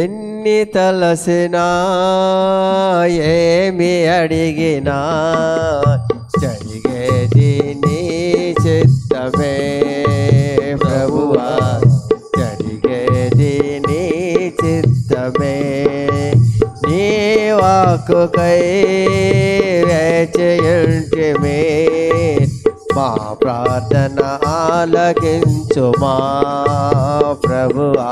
ఎన్ని తలసినా ఏమి అడిగినా జరిగేది నీ చిత్తమే ప్రభువా, జరిగేది నీ చిత్తమే. నీ వాక్కుకై వేచియుంటిమి, మా ప్రార్థన ఆలకించుమా ప్రభువా,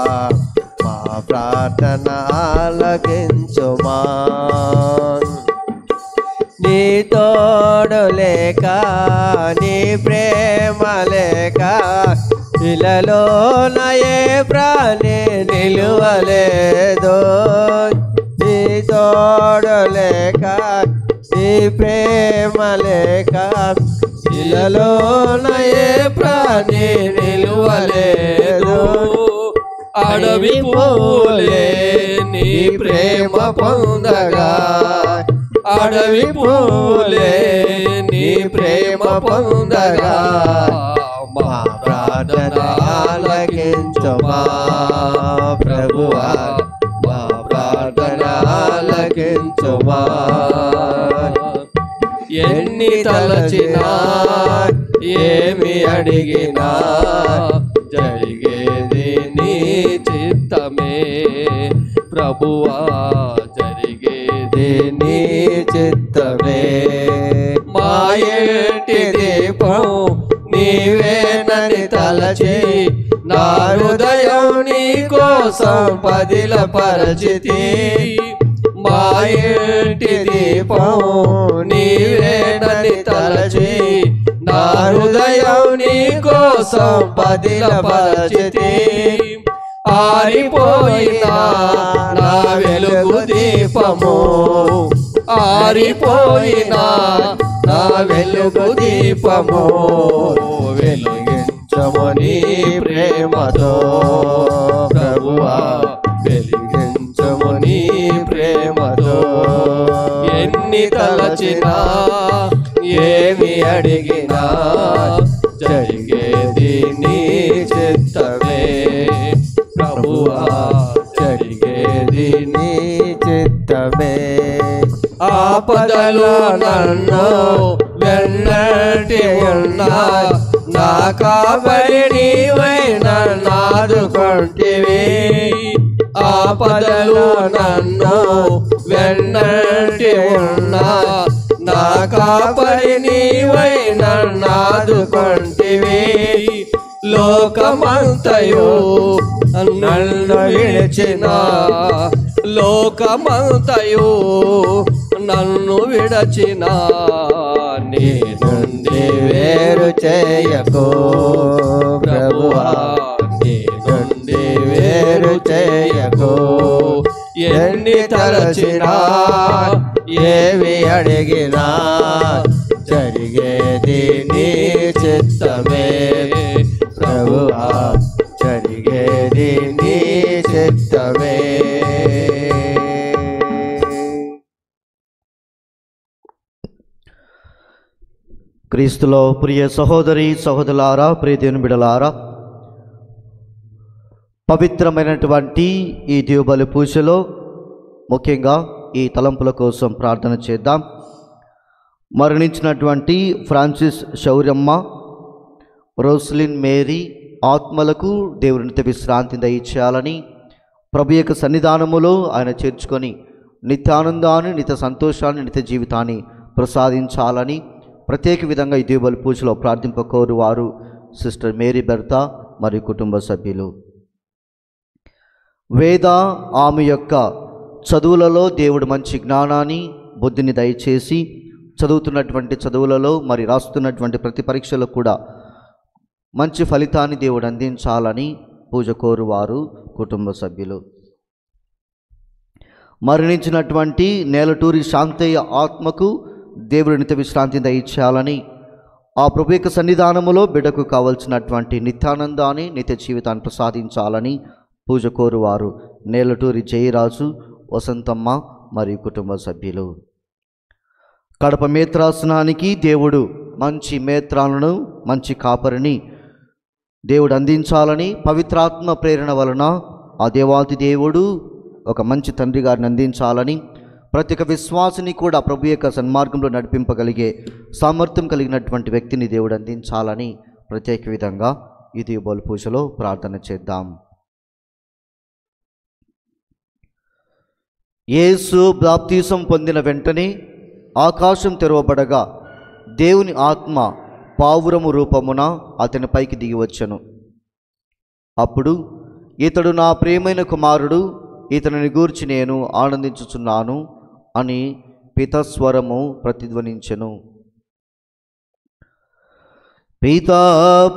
మా ప్రార్థన ఆలకించుమా. నీ తోడు లేక నీ ప్రేమ లేక ఇలలోన ఏ ప్రాణి నిలువలేదు. నీ తోడు లేక నీ ప్రేమ లేక ఇలలోన ఏ ప్రాణి నిలువలేదు. అడవి పూలే నీ ప్రేమ పొందగా, అడవి పూలే నీ ప్రేమ పొందగా, మా ప్రార్థన ఆలకించుమా ప్రభువా, మా ప్రార్థన ఆలకించుమా. ఎన్ని తలచినా ఏమి అడిగినా జరిగేది నీ చిత్తమే ప్రభువా, జరిగేది నీ చిత్తమే. మా ఇంటి దీపం నీవేనని తలచి నా హృదయం నీ కోసం పదిలపరచితి. మా ఇంటి దీపం నీవేనని తలచి నా హృదయం నీ కోసం పదిలపరచితి. ఆరిపోయినా నా వెలుగు దీపము, ఆరిపోయినా నా వెలుగు దీపము, వెలిగించము నీ ప్రేమతో ప్రభువా, వెలిగించము నీ ప్రేమతో. ఎన్ని తలచినా ఏమి అడిగినా జరిగేది నీ చిత్తమే ప్రభువా, జరిగేది నీ చిత్తమే. ఆపదలో నన్ను వెన్నటి ఉన్నా నా కాపరి నీవై నన్నాదుకొంటివి. ఆపదలో నన్ను వెన్నటి ఉన్నా నా కాపరి నీవై నన్నాదుకొంటివి. లోకమంతయు నన్ను విడిచిన, లోకమంతయు నన్ను విడచిన, నీ నుండి వేరు చేయకు ప్రభువా, నీ నుండి వేరు చేయకు. ఎన్ని తలచినా ఏవి అడిగినా జరిగేది నీ చిత్తమే ప్రభువా, జరిగేది నీ చిత్తమే. క్రీస్తులో ప్రియ సహోదరి సహోదరులారా, ప్రియ దేవుని బిడ్డలారా, పవిత్రమైనటువంటి ఈ దీవబలి పూజలో ముఖ్యంగా ఈ తలంపుల కోసం ప్రార్థన చేద్దాం. మరణించినటువంటి ఫ్రాన్సిస్ శౌర్యమ్మ, రోస్లిన్ మేరీ ఆత్మలకు దేవుని నిత్య విశ్రాంతిని దయచేయాలని, ప్రభు యొక్క సన్నిధానములో ఆయన చేర్చుకొని నిత్యానందాన్ని, నిత్య సంతోషాన్ని, నిత్య జీవితాన్ని ప్రసాదించాలని ప్రత్యేక విధంగా ఈ దీవబలి పూజలో ప్రార్థింపకోరు వారు సిస్టర్ మేరీ బెర్తా మరియు కుటుంబ సభ్యులు. వేద ఆమె యొక్క చదువులలో దేవుడు మంచి జ్ఞానాన్ని, బుద్ధిని దయచేసి చదువుతున్నటువంటి చదువులలో మరి రాస్తున్నటువంటి ప్రతి పరీక్షలో కూడా మంచి ఫలితాన్ని దేవుడు అందించాలని పూజ కోరువారు కుటుంబ సభ్యులు. మరణించినటువంటి నేలటూరి శాంతయ్య ఆత్మకు దేవుడు నిత్య విశ్రాంతిని దయచేయాలని, ఆ ప్రభు యొక్క సన్నిధానములో బిడ్డకు కావలసినటువంటి నిత్యానందాన్ని, నిత్య జీవితాన్ని ప్రసాదించాలని పూజ కోరువారు నేలటూరి జయరాజు, వసంతమ్మ మరియు కుటుంబ సభ్యులు. కడప మేత్రాసనానికి దేవుడు మంచి మేత్రాలను, మంచి కాపరిని దేవుడు అందించాలని, పవిత్రాత్మ ప్రేరణ వలన ఆ దేవాతి దేవుడు ఒక మంచి తండ్రి గారిని అందించాలని, ప్రతి ఒక్క విశ్వాసిని కూడా ప్రభు యొక్క సన్మార్గంలో నడిపింపగలిగే సామర్థ్యం కలిగినటువంటి వ్యక్తిని దేవుడు అందించాలని ప్రత్యేక విధంగా ఈ దీవబలి పూజలో ప్రార్థన చేద్దాం. యేసు బాప్తీసం పొందిన వెంటనే ఆకాశం తెరవబడగా దేవుని ఆత్మ పావురము రూపమున అతని పైకి దిగి వచ్చెను. అప్పుడు ఇతడు నా ప్రియమైన కుమారుడు, ఇతనిని గూర్చి నేను ఆనందించుచున్నాను అని పితస్వరము ప్రతిధ్వనించెను. పితా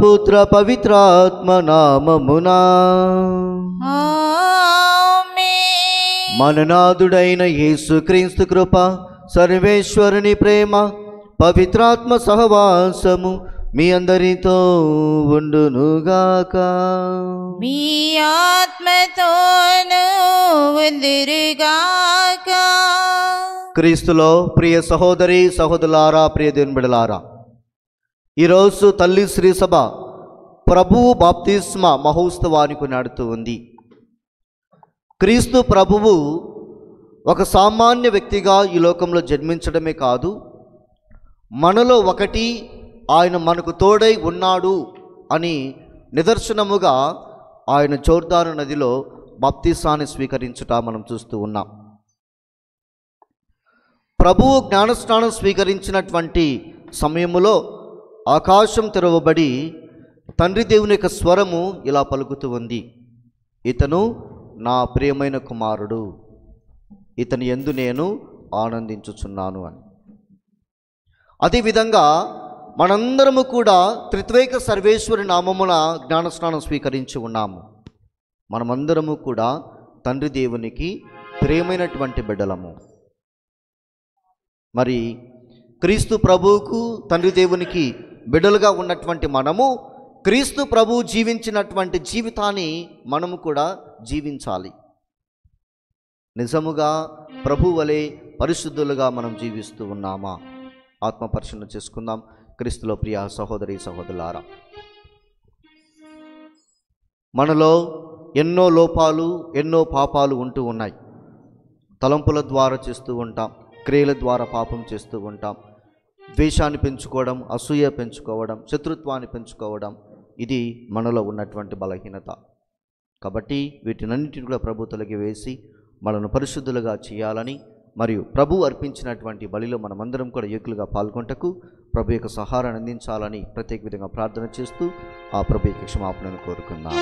పుత్ర పవిత్రాత్మ నామమునా మననాథుడైన యేసుక్రీస్తు కృప, సర్వేశ్వరుని ప్రేమ, పవిత్రాత్మ సహవాసము మీ అందరితో ఉండునుగాక. మీ ఆత్మతోనూ ఉందురుగాక. క్రీస్తులో ప్రియ సహోదరి సహోదరులారా, ప్రియ దేవుని బిడ్డలారా, ఈరోజు తల్లి శ్రీ సభ ప్రభువు బాప్తిస్మ మహోత్సవానికి నాడుతూ ఉంది. క్రీస్తు ప్రభువు ఒక సామాన్య వ్యక్తిగా ఈ లోకంలో జన్మించడమే కాదు, మనలో ఒకటి ఆయన మనకు తోడై ఉన్నాడు అని నిదర్శనముగా ఆయన జోర్దాను నదిలో బాప్తిసాన్ని స్వీకరించుట మనం చూస్తూ ఉన్నాం. ప్రభువు జ్ఞానస్నానం స్వీకరించినటువంటి సమయములో ఆకాశం తెరవబడి తండ్రి దేవుని యొక్క స్వరము ఇలా పలుకుతూ ఉంది, ఇతను నా ప్రియమైన కుమారుడు, ఇతని యందు నేను ఆనందించుచున్నాను అని. అదేవిధంగా మనందరము కూడా త్రిత్వైక సర్వేశ్వరి నామమున జ్ఞానస్నానం స్వీకరించి ఉన్నాము. మనమందరము కూడా తండ్రి దేవునికి ప్రియమైనటువంటి బిడ్డలము. మరి క్రీస్తు ప్రభువుకు తండ్రి దేవునికి బిడ్డలుగా ఉన్నటువంటి మనము క్రీస్తు ప్రభువు జీవించినటువంటి జీవితాన్ని మనము కూడా జీవించాలి. నిజముగా ప్రభు వలె పరిశుద్ధులుగా మనం జీవిస్తూ ఉన్నామా? ఆత్మ పరిశీలన చేసుకుందాం. క్రీస్తులో ప్రియ సహోదరి సహోదరులారా, మనలో ఎన్నో లోపాలు, ఎన్నో పాపాలు ఉంటూ ఉన్నాయి. తలంపుల ద్వారా చేస్తూ ఉంటాం, క్రియల ద్వారా పాపం చేస్తూ ఉంటాం. ద్వేషాన్ని పెంచుకోవడం, అసూయ పెంచుకోవడం, శత్రుత్వాన్ని పెంచుకోవడం, ఇది మనలో ఉన్నటువంటి బలహీనత. కాబట్టి వీటినన్నిటిని కూడా ప్రభు తొలగి వేసి మనను పరిశుద్ధులుగా చేయాలని, మరియు ప్రభు అర్పించినటువంటి బలిలో మనమందరం కూడా యోగ్యులుగా పాల్గొంటకు ప్రభు యొక్క సహాయాన్ని అందించాలని ప్రత్యేక విధంగా ప్రార్థన చేస్తూ ఆ ప్రభు యొక్క క్షమాపణను కోరుకుందాం.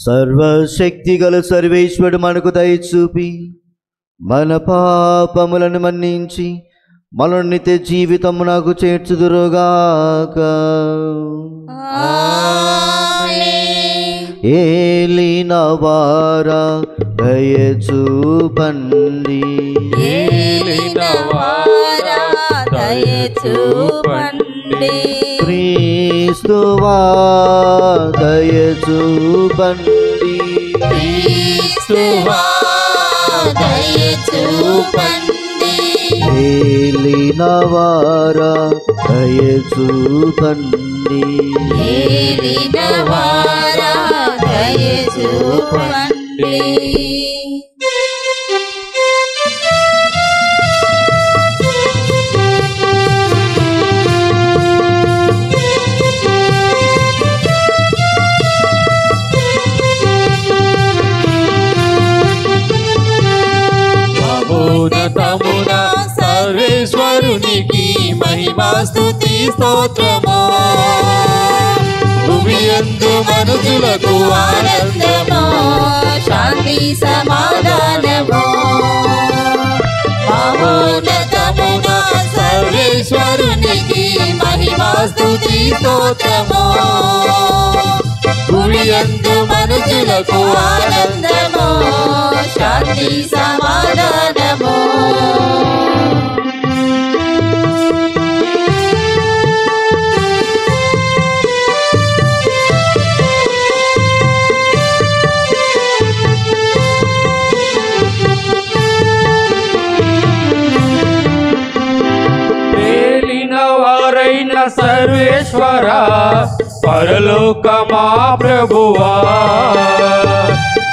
సర్వశక్తి గల సర్వేశ్వరుడు మనకు దయ చూపి మన పాపములను మన్నించి మనల్ని నిత్య జీవితము నాకు చేర్చుదురుగాక. ఏలిన వారా దయ చూపండి, క్రీస్తువా దయ చూపండి, ఏలిన వారా దయ చూపండి, మహోన్నతమున సర్వేశ్వరునికి మహిమా స్తుతి స్తోత్రము. భూమియందు మనుషులకు ఆనందము, శాంతి సమాధానము. మహోన్నతమున సర్వేశ్వరునికి మహిమా స్తుతి స్తోత్రము. భూమియందు మనుషులకు ఆనందము, శాంతి సమాధానము. వారైన సర్వేశ్వర పరలోక మా ప్రభువా,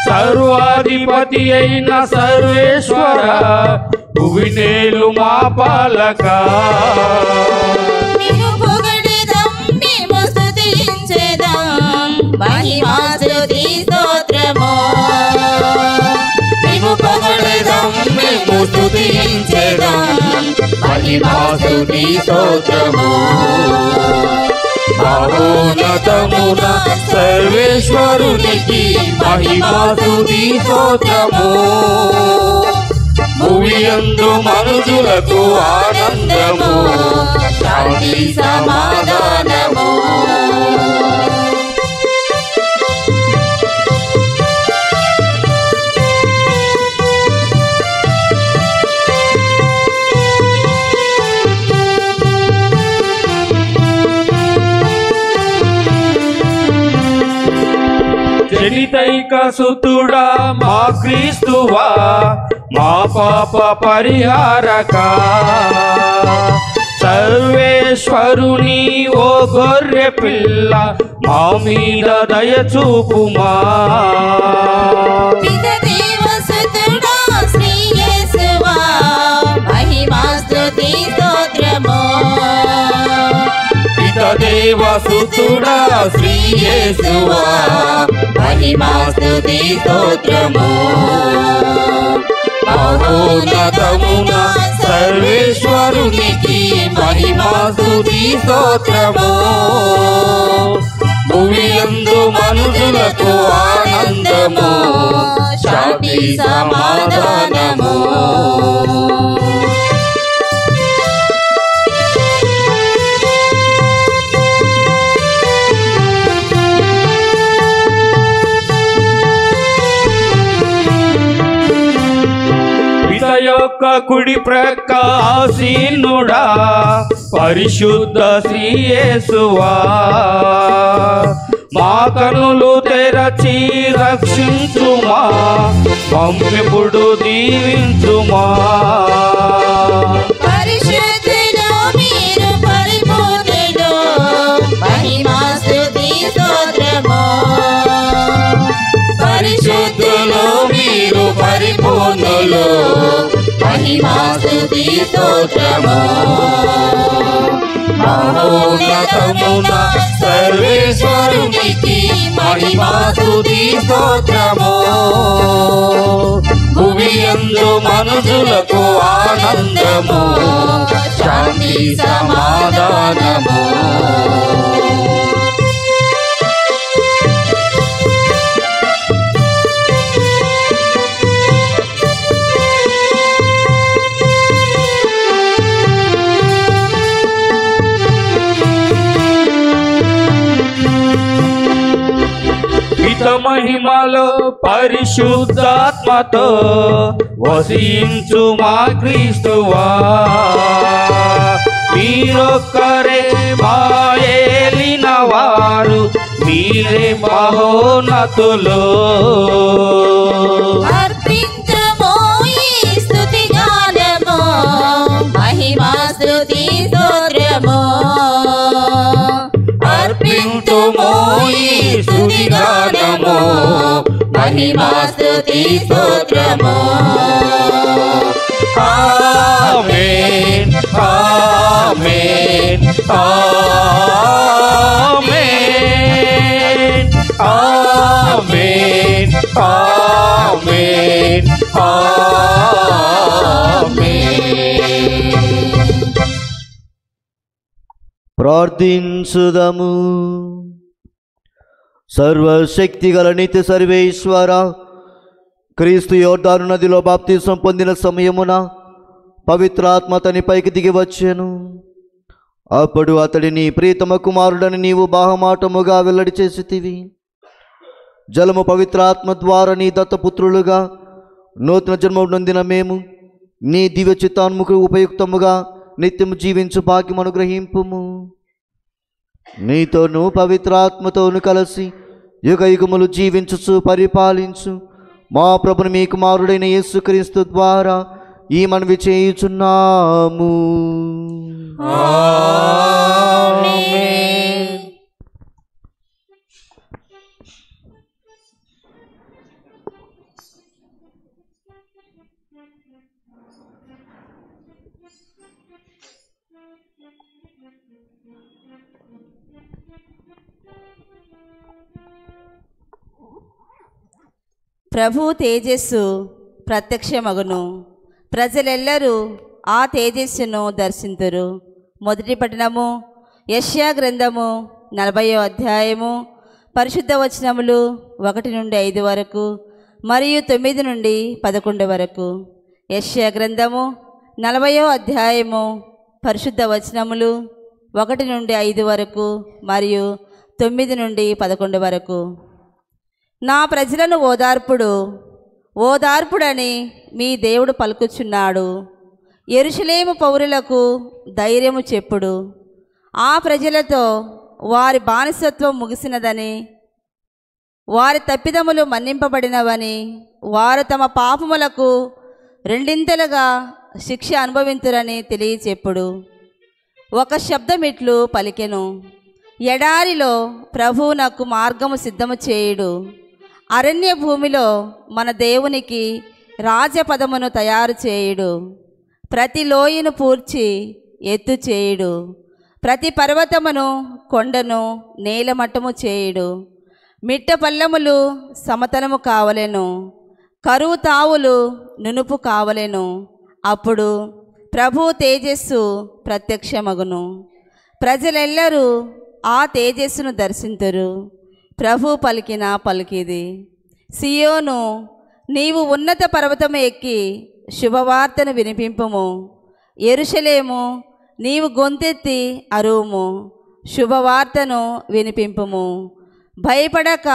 సర్వాధిపతి అయిన సర్వేశ్వర భువినేలు మా పాలక. మహిమా స్తుతి స్తోత్రము, మేము పొగడెదం, మేము స్తుతించెదం. మహిమా స్తుతి స్తోత్రము. మహోన్నతమున సర్వేశ్వరునికి మహిమా స్తుతి స్తోత్రము. భూమియందు మనుషులకు ఆనందము, శాంతి సమాధానము. జనితైక సుతుడా మా క్రీస్తువా, మా పాప పరిహారక. సర్వేశ్వరుని ఓ గొర్రె పిల్ల మా మీద దయ చూపుమా. దేవసుతుడా శ్రీ యేసువా, మహిమా స్తుతి స్తోత్రము. మహోన్నతమున సర్వేశ్వరునికి మహిమా స్తుతి స్తోత్రము. భూమియందు మనుషులకు ఆనందము, శాంతి సమాధానము. యొక్క కుడి ప్రక్క ఆసీనుడా పరిశుద్ధ శ్రీ యేసువా, మా కనులు తెరచి రక్షించుమా, పంపిపుడు దీవించుమా. పరిశుద్ధుడు మీరు పరిపూర్ణుడు, మహిమా స్తుతి స్తోత్రము. పరిశుద్ధులు మీరు పరిపూర్ణులు, మహిమా స్తుతి స్తోత్రము. మహోన్నతమున సర్వేశ్వరునికి మహిమా స్తుతి స్తోత్రము. భూమియందు మనుషులకు ఆనందము, శాంతి సమాధానము. మహిమలో పరిశుద్ధాత్మతో వసించు మా క్రీస్తువా. మీరొక్కరే మా ఏలిన వారు, మీరే మహోన్నతులు. అర్పించుము ఈ స్తుతి గానము, మహిమా స్తుతి స్తోత్రము. అర్పించుము ఈ స్తుతి గానము, మహిమా స్తుతి స్తోత్రము. ఆమేన్ ఆమేన్ ఆమేన్ ఆమేన్ ఆమేన్ ఆమేన్. ప్రార్థించుదము. సర్వశక్తిగల నిత్య సర్వేశ్వర, క్రీస్తు యోర్దాను నదిలో బాప్తిసం పొందిన సమయమున పవిత్రాత్మ అతని పైకి దిగి వచ్చెను. అప్పుడు అతడిని ప్రీతమ కుమారుడని నీవు బాహమాటముగా వెల్లడి చేసితివి. జలము పవిత్రాత్మ ద్వారా నీ దత్తపుత్రులుగా నూతన జన్మ నొందిన మేము నీ దివ్య చిత్తాన్ముకు ఉపయుక్తముగా నిత్యము జీవించు భాగ్యం అనుగ్రహింపుము. నీతోనూ పవిత్రాత్మతోను కలిసి యుగ యుగములు జీవించుచు పరిపాలించు మా ప్రభుని మీ కుమారుడైన యేసుక్రీస్తు ద్వారా ఈ మనవి చేయుచున్నాము. ఆమేన్. ప్రభు తేజస్సు ప్రత్యక్షమగును, ప్రజలెల్లరూ ఆ తేజస్సును దర్శింతురు. మొదటి పట్టణము యెషయా గ్రంథము 40వ అధ్యాయము పరిశుద్ధ వచనములు 1 నుండి 5 వరకు మరియు 9 నుండి 11 వరకు. యెషయా గ్రంథము 40వ అధ్యాయము పరిశుద్ధ వచనములు 1 నుండి 5 వరకు మరియు 9 నుండి 11 వరకు. నా ప్రజలను ఓదార్పుడని మీ దేవుడు పలుకుచున్నాడు. యెరూషలేము పౌరులకు ధైర్యము చెప్పుడు. ఆ ప్రజలతో వారి బానిసత్వం ముగిసినదని, వారి తప్పిదములు మన్నింపబడినవని, వారు తమ పాపములకు రెండింతలుగా శిక్ష అనుభవింతురని తెలియచెప్పుడు. ఒక శబ్దమిట్లు పలికెను, ఎడారిలో ప్రభువు నాకు మార్గము సిద్ధము చేయుడు. అరణ్య భూమిలో మన దేవునికి రాజపదమును తయారు చేయుడు. ప్రతి లోయను పూడ్చి ఎత్తు చేయుడు. ప్రతి పర్వతమును కొండను నేలమట్టము చేయుడు. మిట్ట పల్లములు సమతలము కావలెను, కరువు తావులు నునుపు కావలెను. అప్పుడు ప్రభు తేజస్సు ప్రత్యక్షమగును, ప్రజలెల్లరూ ఆ తేజస్సును దర్శింతురు. ప్రభు పలికిన పలికిది. సియోను, నీవు ఉన్నత పర్వతము ఎక్కి శుభవార్తను వినిపింపుము. యెరూషలేము, నీవు గొంతెత్తి అరువుము, శుభవార్తను వినిపింపుము. భయపడక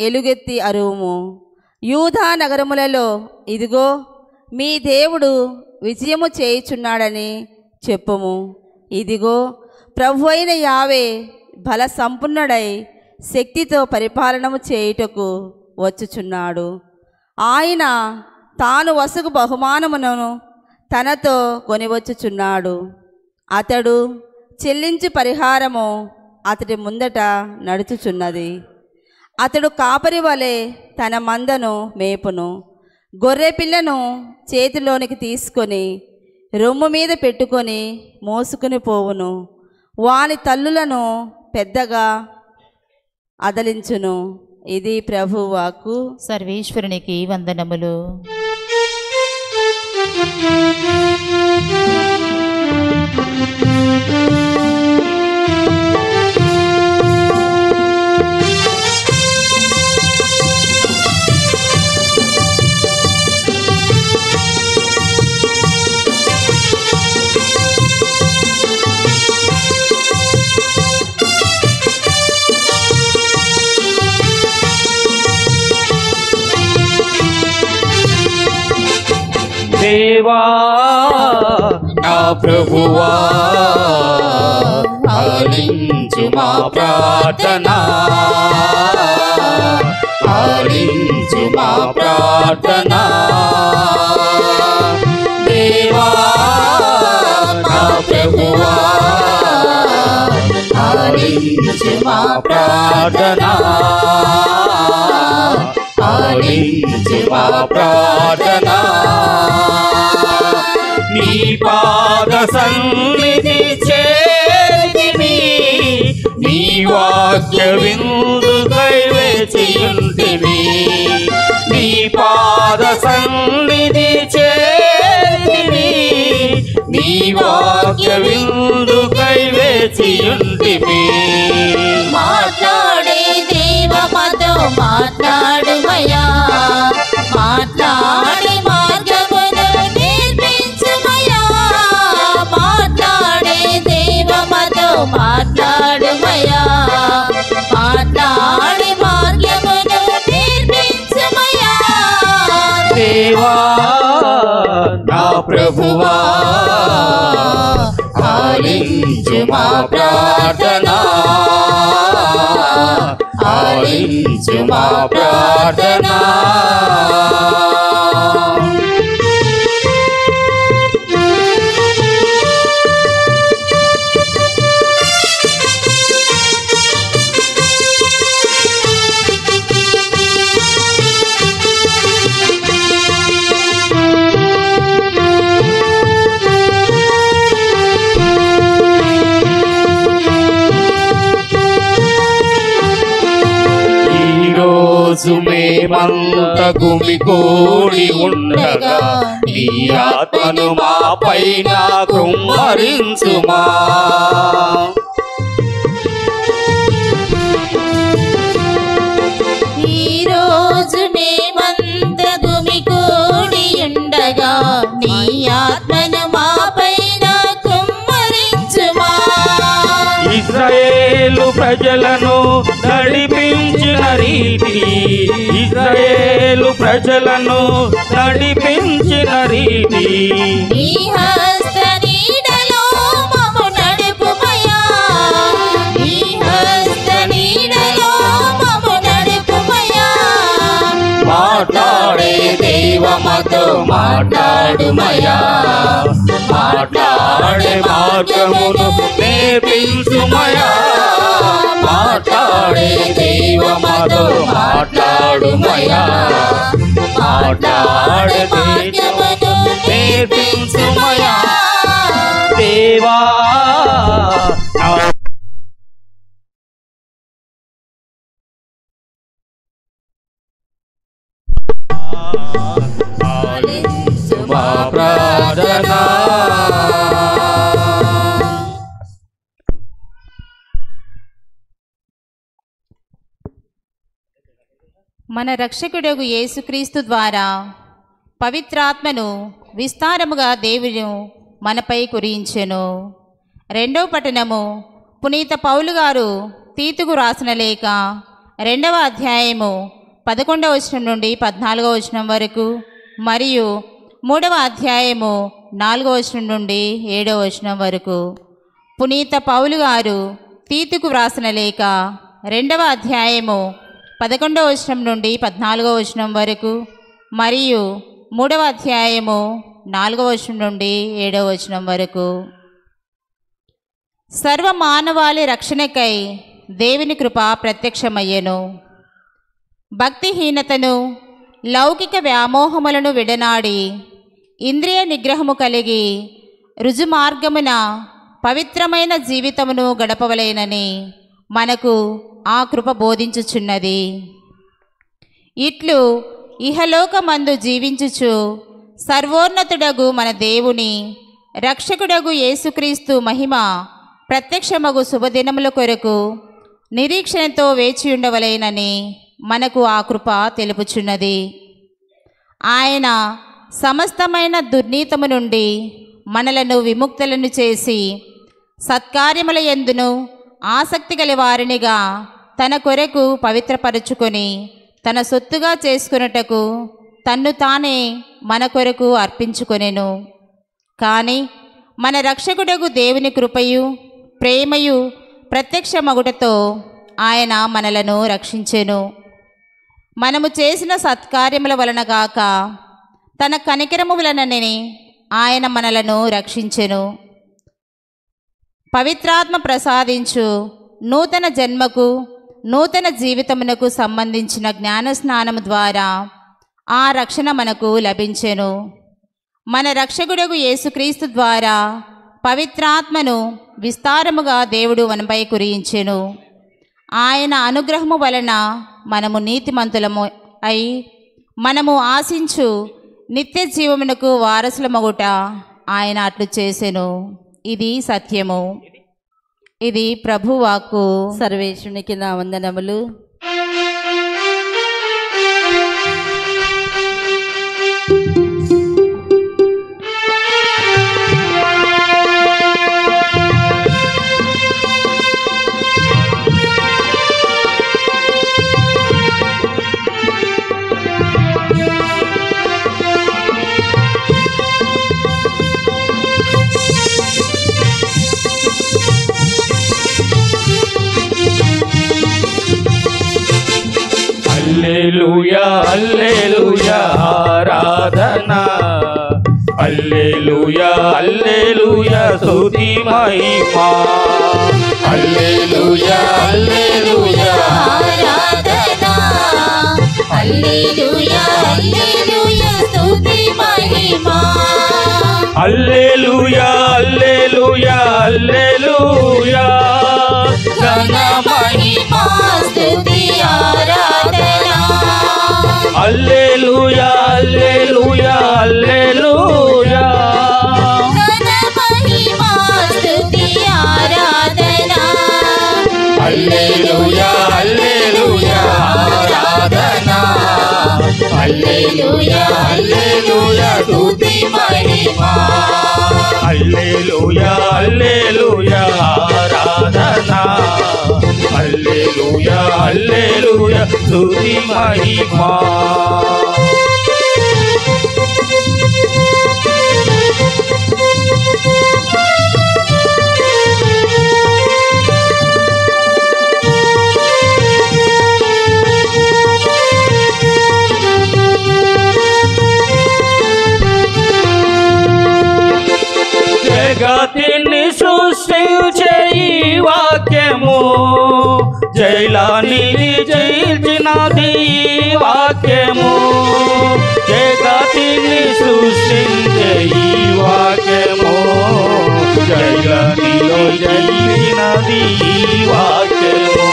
ఎలుగెత్తి అరువుము. యూదా నగరములలో ఇదిగో మీ దేవుడు విజయము చేయుచున్నాడని చెప్పుము. ఇదిగో ప్రభు అయిన యావే బల సంపన్నుడై శక్తితో పరిపాలనము చేయుటకు వచ్చుచున్నాడు. ఆయన తాను వసగు బహుమానమును తనతో కొనివచ్చుచున్నాడు. అతడు చెల్లించు పరిహారము అతడి ముందట నడుచుచున్నది. అతడు కాపరి వలె తన మందను మేపును. గొర్రెపిల్లను చేతిలోనికి తీసుకొని రొమ్ము మీద పెట్టుకొని మోసుకుని పోవును. వాని తల్లులను పెద్దగా అదలించును. ఇది ప్రభువాకు. సర్వేశ్వరునికి వందనములు. దేవా నా ప్రభువా ఆలించు మా ప్రార్థన, ఆలించు మా ప్రార్థన. దేవా నా ప్రభువా ఆలించు మా ప్రార్థన, ఆలించు మా ప్రార్థన. నీ పాద సన్నిధి చేరితిమి, నీ వాక్య విందుకై వేచియుంటిమి. నీ పాద సన్నిధి చేరితిమి, నీ వాక్య విందుకై వేచియుంటిమి. మాట్లాడే దేవ మాతో మాట్లాడుమయ్యా, మాట్లాడి మార్గమును నేర్పించుమయ్యా. మాట్లాడే దేవ మాతో మాట్లాడుమయ్యా, మాట్లాడి మార్గమును నేర్పించుమయ్యా. దేవా నా ప్రభువా ఆలించు మా ప్రార్థన, ఆలించు మా ప్రార్థన. ఈరోజు మేమంత గుమికూడి ఉండగా నీ ఆత్మను మా పైన కుమ్మరించుమా. ఈరోజు మేమంత గుమికూడి ఉండగా నీ ఆత్మను మా పైన కుమ్మరించుమా. ఇశ్రాయేలు ప్రజలను నడిపించిన రీతి, ఇశ్రాయేలు ప్రజలను నడిపించిన రీతి, నీ హస్త నీడలో మమ్ము నడుపుమయ్యా, నీ హస్త నీడలో మమ్ము నడుపుమయ్యా. మాట్లాడే దైవమతో మాట్లాడుమయ్యా, మాట్లాడే మార్గమును నేర్పించుమయా. మాట్లాడే దైవమతో మాట్లాడుమయ్యా, మాట్లాడే మార్గమును నేర్పించుమయ్యా. దేవా నా ఆలించు మా ప్రార్థన. మన రక్షకుడగు యేసుక్రీస్తు ద్వారా పవిత్రాత్మను విస్తారముగా దేవుడు మనపై కురించెను. రెండవ పట్టణము పునీత పౌలు గారు తీతుకు రాసిన లేఖ 2వ అధ్యాయము 11వ వచనం నుండి 14వ వచనం వరకు మరియు 3వ అధ్యాయము 4వ వచనం నుండి 7వ వచనం వరకు. పునీత పౌలు గారు తీతుకు వ్రాసిన లేఖ 2వ అధ్యాయము 11వ వచనం నుండి 14వ వచనం వరకు మరియు 3వ అధ్యాయము 4వ వచనం నుండి 7వ వచనం వరకు. సర్వ మానవాళి రక్షణకై దేవుని కృప ప్రత్యక్షమయ్యెను. భక్తిహీనతను లౌకిక వ్యామోహములను విడనాడి ఇంద్రియ నిగ్రహము కలిగి రుజుమార్గమున పవిత్రమైన జీవితమును గడపవలేనని మనకు ఆ కృప బోధించుచున్నది. ఇట్లు ఇహలోకమందు జీవించుచు సర్వోన్నతుడగు మన దేవుని రక్షకుడగు యేసుక్రీస్తు మహిమ ప్రత్యక్షమగు శుభదినముల కొరకు నిరీక్షణతో వేచియుండవలేనని మనకు ఆ కృప తెలుపుచున్నది. ఆయన సమస్తమైన దుర్నీతము నుండి మనలను విముక్తులను చేసి సత్కార్యముల యందును ఆసక్తి గల వారినిగా తన కొరకు పవిత్రపరచుకొని తన సొత్తుగా చేసుకొనుటకు తన్ను తానే మన కొరకు అర్పించుకొనెను. కానీ మన రక్షకుడగు దేవుని కృపయు ప్రేమయు ప్రత్యక్షమగుటతో ఆయన మనలను రక్షించెను. మనము చేసిన సత్కార్యముల వలన గాక తన కనికరము వలననే ఆయన మనలను రక్షించెను. పవిత్రాత్మ ప్రసాదించు నూతన జన్మకు నూతన జీవితమునకు సంబంధించిన జ్ఞానస్నానము ద్వారా ఆ రక్షణ మనకు లభించెను. మన రక్షకుడగు యేసుక్రీస్తు ద్వారా పవిత్రాత్మను విస్తారముగా దేవుడు మనపై కురియించెను. ఆయన అనుగ్రహము వలన మనము నీతిమంతులము అయి మనము ఆశించు నిత్య జీవమునకు వారసులమగుట ఆయన అట్లు చేసెను. ఇది సత్యము. ఇది ప్రభువాక్కు. సర్వేశ్వరునికి నా వందనములు. హల్లెలూయా హల్లెలూయా ఆరాధనా, హల్లెలూయా హల్లెలూయా స్తుతి మహిమా, హల్లెలూయా హల్లెలూయా ఆరాధనా, హల్లెలూయా హల్లెలూయా స్తుతి మహిమా, హల్లెలూయా హల్లెలూయా హల్లెలూయా ఘన మహిమా స్తుతి ఆరాధనా, హల్లెలూయా హల్లెలూయా హల్లెలూయా ఘన మహిమా స్తుతి ఆరాధనా, హల్లెలూయా హల్లెలూయా ఆరాధనా, హల్లెలూయా హల్లెలూయా స్తుతి మహిమా, హల్లెలూయా హల్లెలూయా ఆరాధనా, హల్లెలూయా హల్లెలూయా స్తుతి మహిమా. జగతిని సృష్టించే ఈ వాక్యము, జైలాన్ని జయించినది ఈ వాక్యము, జగతిని సృష్టించే ఈ వాక్యము, జైలానిలో జయించినది ఈ వాక్యము,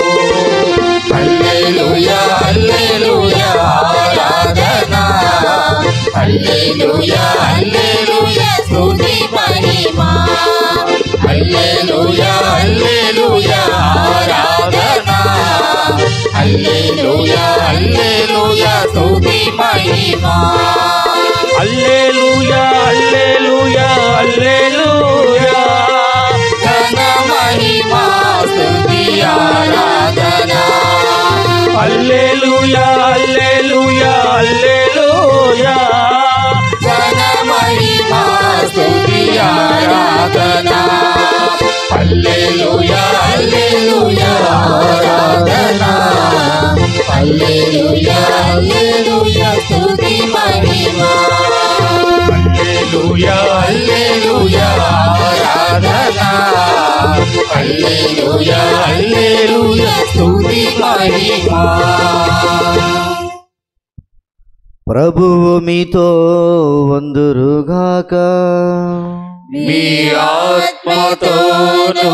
హల్లెలూయా హల్లెలూయా ఆరాధనా, హల్లెలూయా హల్లెలూయా స్తుతి మహిమా, హల్లెలూయా హల్లెలూయా ఆరాధనా, హల్లెలూయా హల్లెలూయా స్తుతి మహిమా, హల్లెలూయా హల్లెలూయా హల్లెలూయా ఘన మహిమా స్తుతి ఆరాధనా, హల్లెలూయా హల్లెలూయా హల్లెలూయా ఘన మహిమా స్తుతి ఆరాధనా, హల్లెలూయా హల్లెలూయా ఆరాధనా, హల్లెలూయా హల్లెలూయా స్తుతి మహిమా, హల్లెలూయా హల్లెలూయా ఆరాధనా, హల్లెలూయా హల్లెలూయా స్తుతి మహిమా. ప్రభువు మీతో వందురుగాక. మీ ఆత్మతోనూ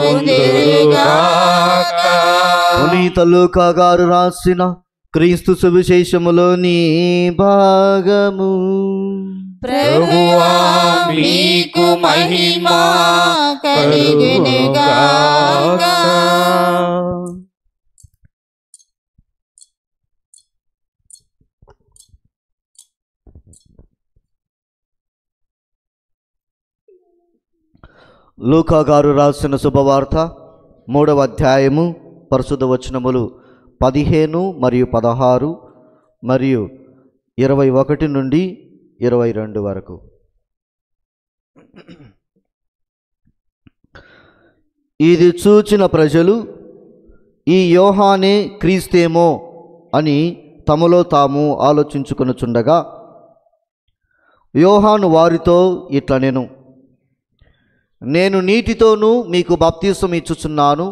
ఉండుగాక. పునీత లూకా గారు రాసిన క్రీస్తు సువిశేషములోని భాగము. ప్రభువా మీకు మహిమ కలుగునుగాక. లూకా గారు రాసిన శుభవార్త 3వ అధ్యాయము పరిశుద్ధ వచనములు 15 మరియు 16 మరియు 21 నుండి 22 వరకు. ఇది చూచిన ప్రజలు ఈ యోహానే క్రీస్తేమో అని తమలో తాము ఆలోచించుకొనుచుండగా యోహాను వారితో ఇట్లనెను, నేను నీటితోనూ మీకు బాప్తిసం ఇచ్చుచున్నాను,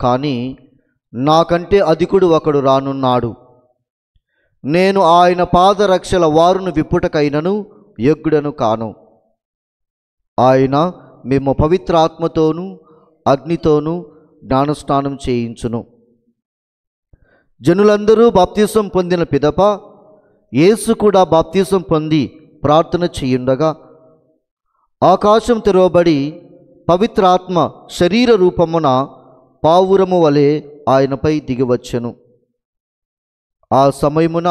కానీ నాకంటే అధికుడు ఒకడు రానున్నాడు. నేను ఆయన పాదరక్షల వారును విప్పుటకైనను యోగ్యుడను కాను. ఆయన మేము పవిత్ర ఆత్మతోనూ అగ్నితోనూ జ్ఞానస్నానం చేయించును. జనులందరూ బాప్తిసం పొందిన పిదప యేసు కూడా బాప్తిసం పొంది ప్రార్థన చేయుండగా ఆకాశం తెరవబడి పవిత్ర ఆత్మ శరీర రూపమున పావురము వలె ఆయనపై దిగివచ్చెను. ఆ సమయమున,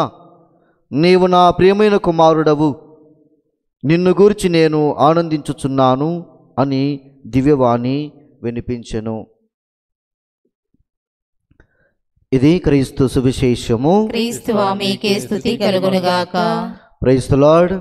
నీవు నా ప్రియమైన కుమారుడవు, నిన్ను గూర్చి నేను ఆనందించుచున్నాను అని దివ్యవాణి వినిపించెను. ఇది క్రీస్తు సువిశేషము. క్రీస్తువా మీకే స్తుతి కలుగునుగాక. Praise the Lord,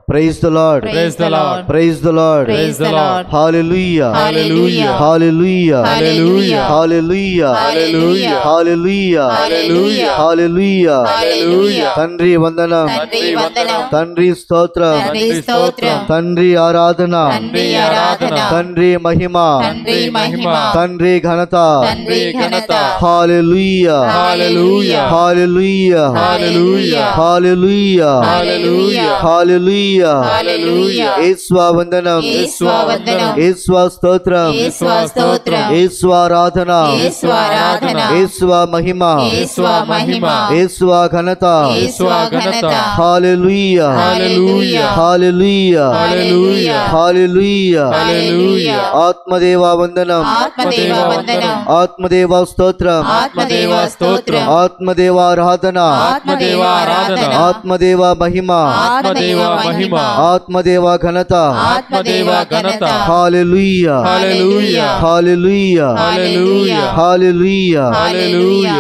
praise the Lord, praise the Lord, praise the Lord, praise the Lord. Hallelujah, hallelujah, hallelujah, hallelujah, hallelujah, hallelujah, hallelujah, hallelujah, hallelujah. Hallelujah. తండ్రి వందనం, తండ్రి వందనం, తండ్రి స్తోత్రం, తండ్రి స్తోత్రం, తండ్రి ఆరాధన, తండ్రి ఆరాధన, తండ్రి మహిమ, తండ్రి మహిమ, తండ్రి ఘనత. తండ్రి ఘనత. హల్లెలూయా, hallelujah, hallelujah, hallelujah, hallelujah, hallelujah, hallelujah. హల్లెలూయా. యేసువా వందనం, యేసువా వందనం, యేసువా స్తోత్రం, యేసువా స్తోత్రం, యేసువా ఆరాధన, యేసువా ఆరాధన, యేసువా మహిమ, యేసువా మహిమ, యేసువా ఘనత. యేసువా ఘనత. హల్లెలూయా, హల్లెలూయా, హల్లెలూయా, హల్లెలూయా, హల్లెలూయా. హల్లెలూయా. ఆత్మదేవా వందనం, ఆత్మదేవ వందనం, ఆత్మదేవా స్తోత్రం, ఆత్మదేవ స్తోత్రం, ఆత్మదేవా ఆరాధన, ఆత్మదేవ ఆరాధన, ఆత్మదేవా మహిమ, ఆత్మదేవ మహిమ, ఆత్మదేవా ఘనత. ఆత్మదేవ ఘనత. హల్లెలూయా, హల్లెలూయా, హల్లెలూయా, హల్లెలూయా, హల్లెలూయా. హల్లెలూయా.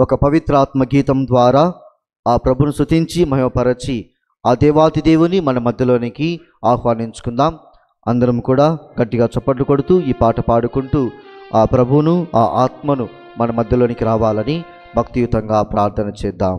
ఒక పవిత్రాత్మ గీతం ద్వారా ఆ ప్రభును స్తుతించి మహిమపరచి ఆ దేవాతి దేవుని మన మధ్యలోనికి ఆహ్వానించుకుందాం. అందరం కూడా గట్టిగా చప్పట్లు కొడుతూ ఈ పాట పాడుకుంటూ ఆ ప్రభువును, ఆ ఆత్మను మన మధ్యలోనికి రావాలని భక్తియుతంగా ప్రార్థన చేద్దాం.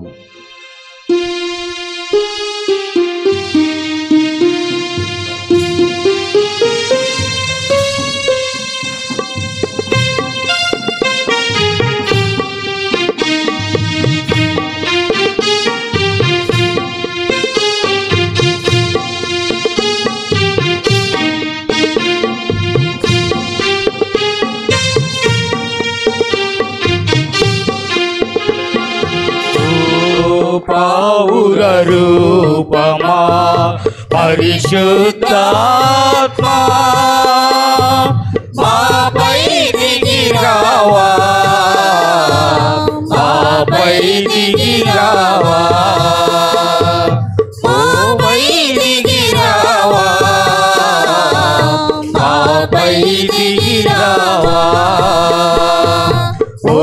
పావుర రూపమా పరిశుద్ధాత్మా మాపై దిగి రావా, మాపై దిగి రావా, మాపై దిగి రావా, మాపై దిగి రావా. ఓ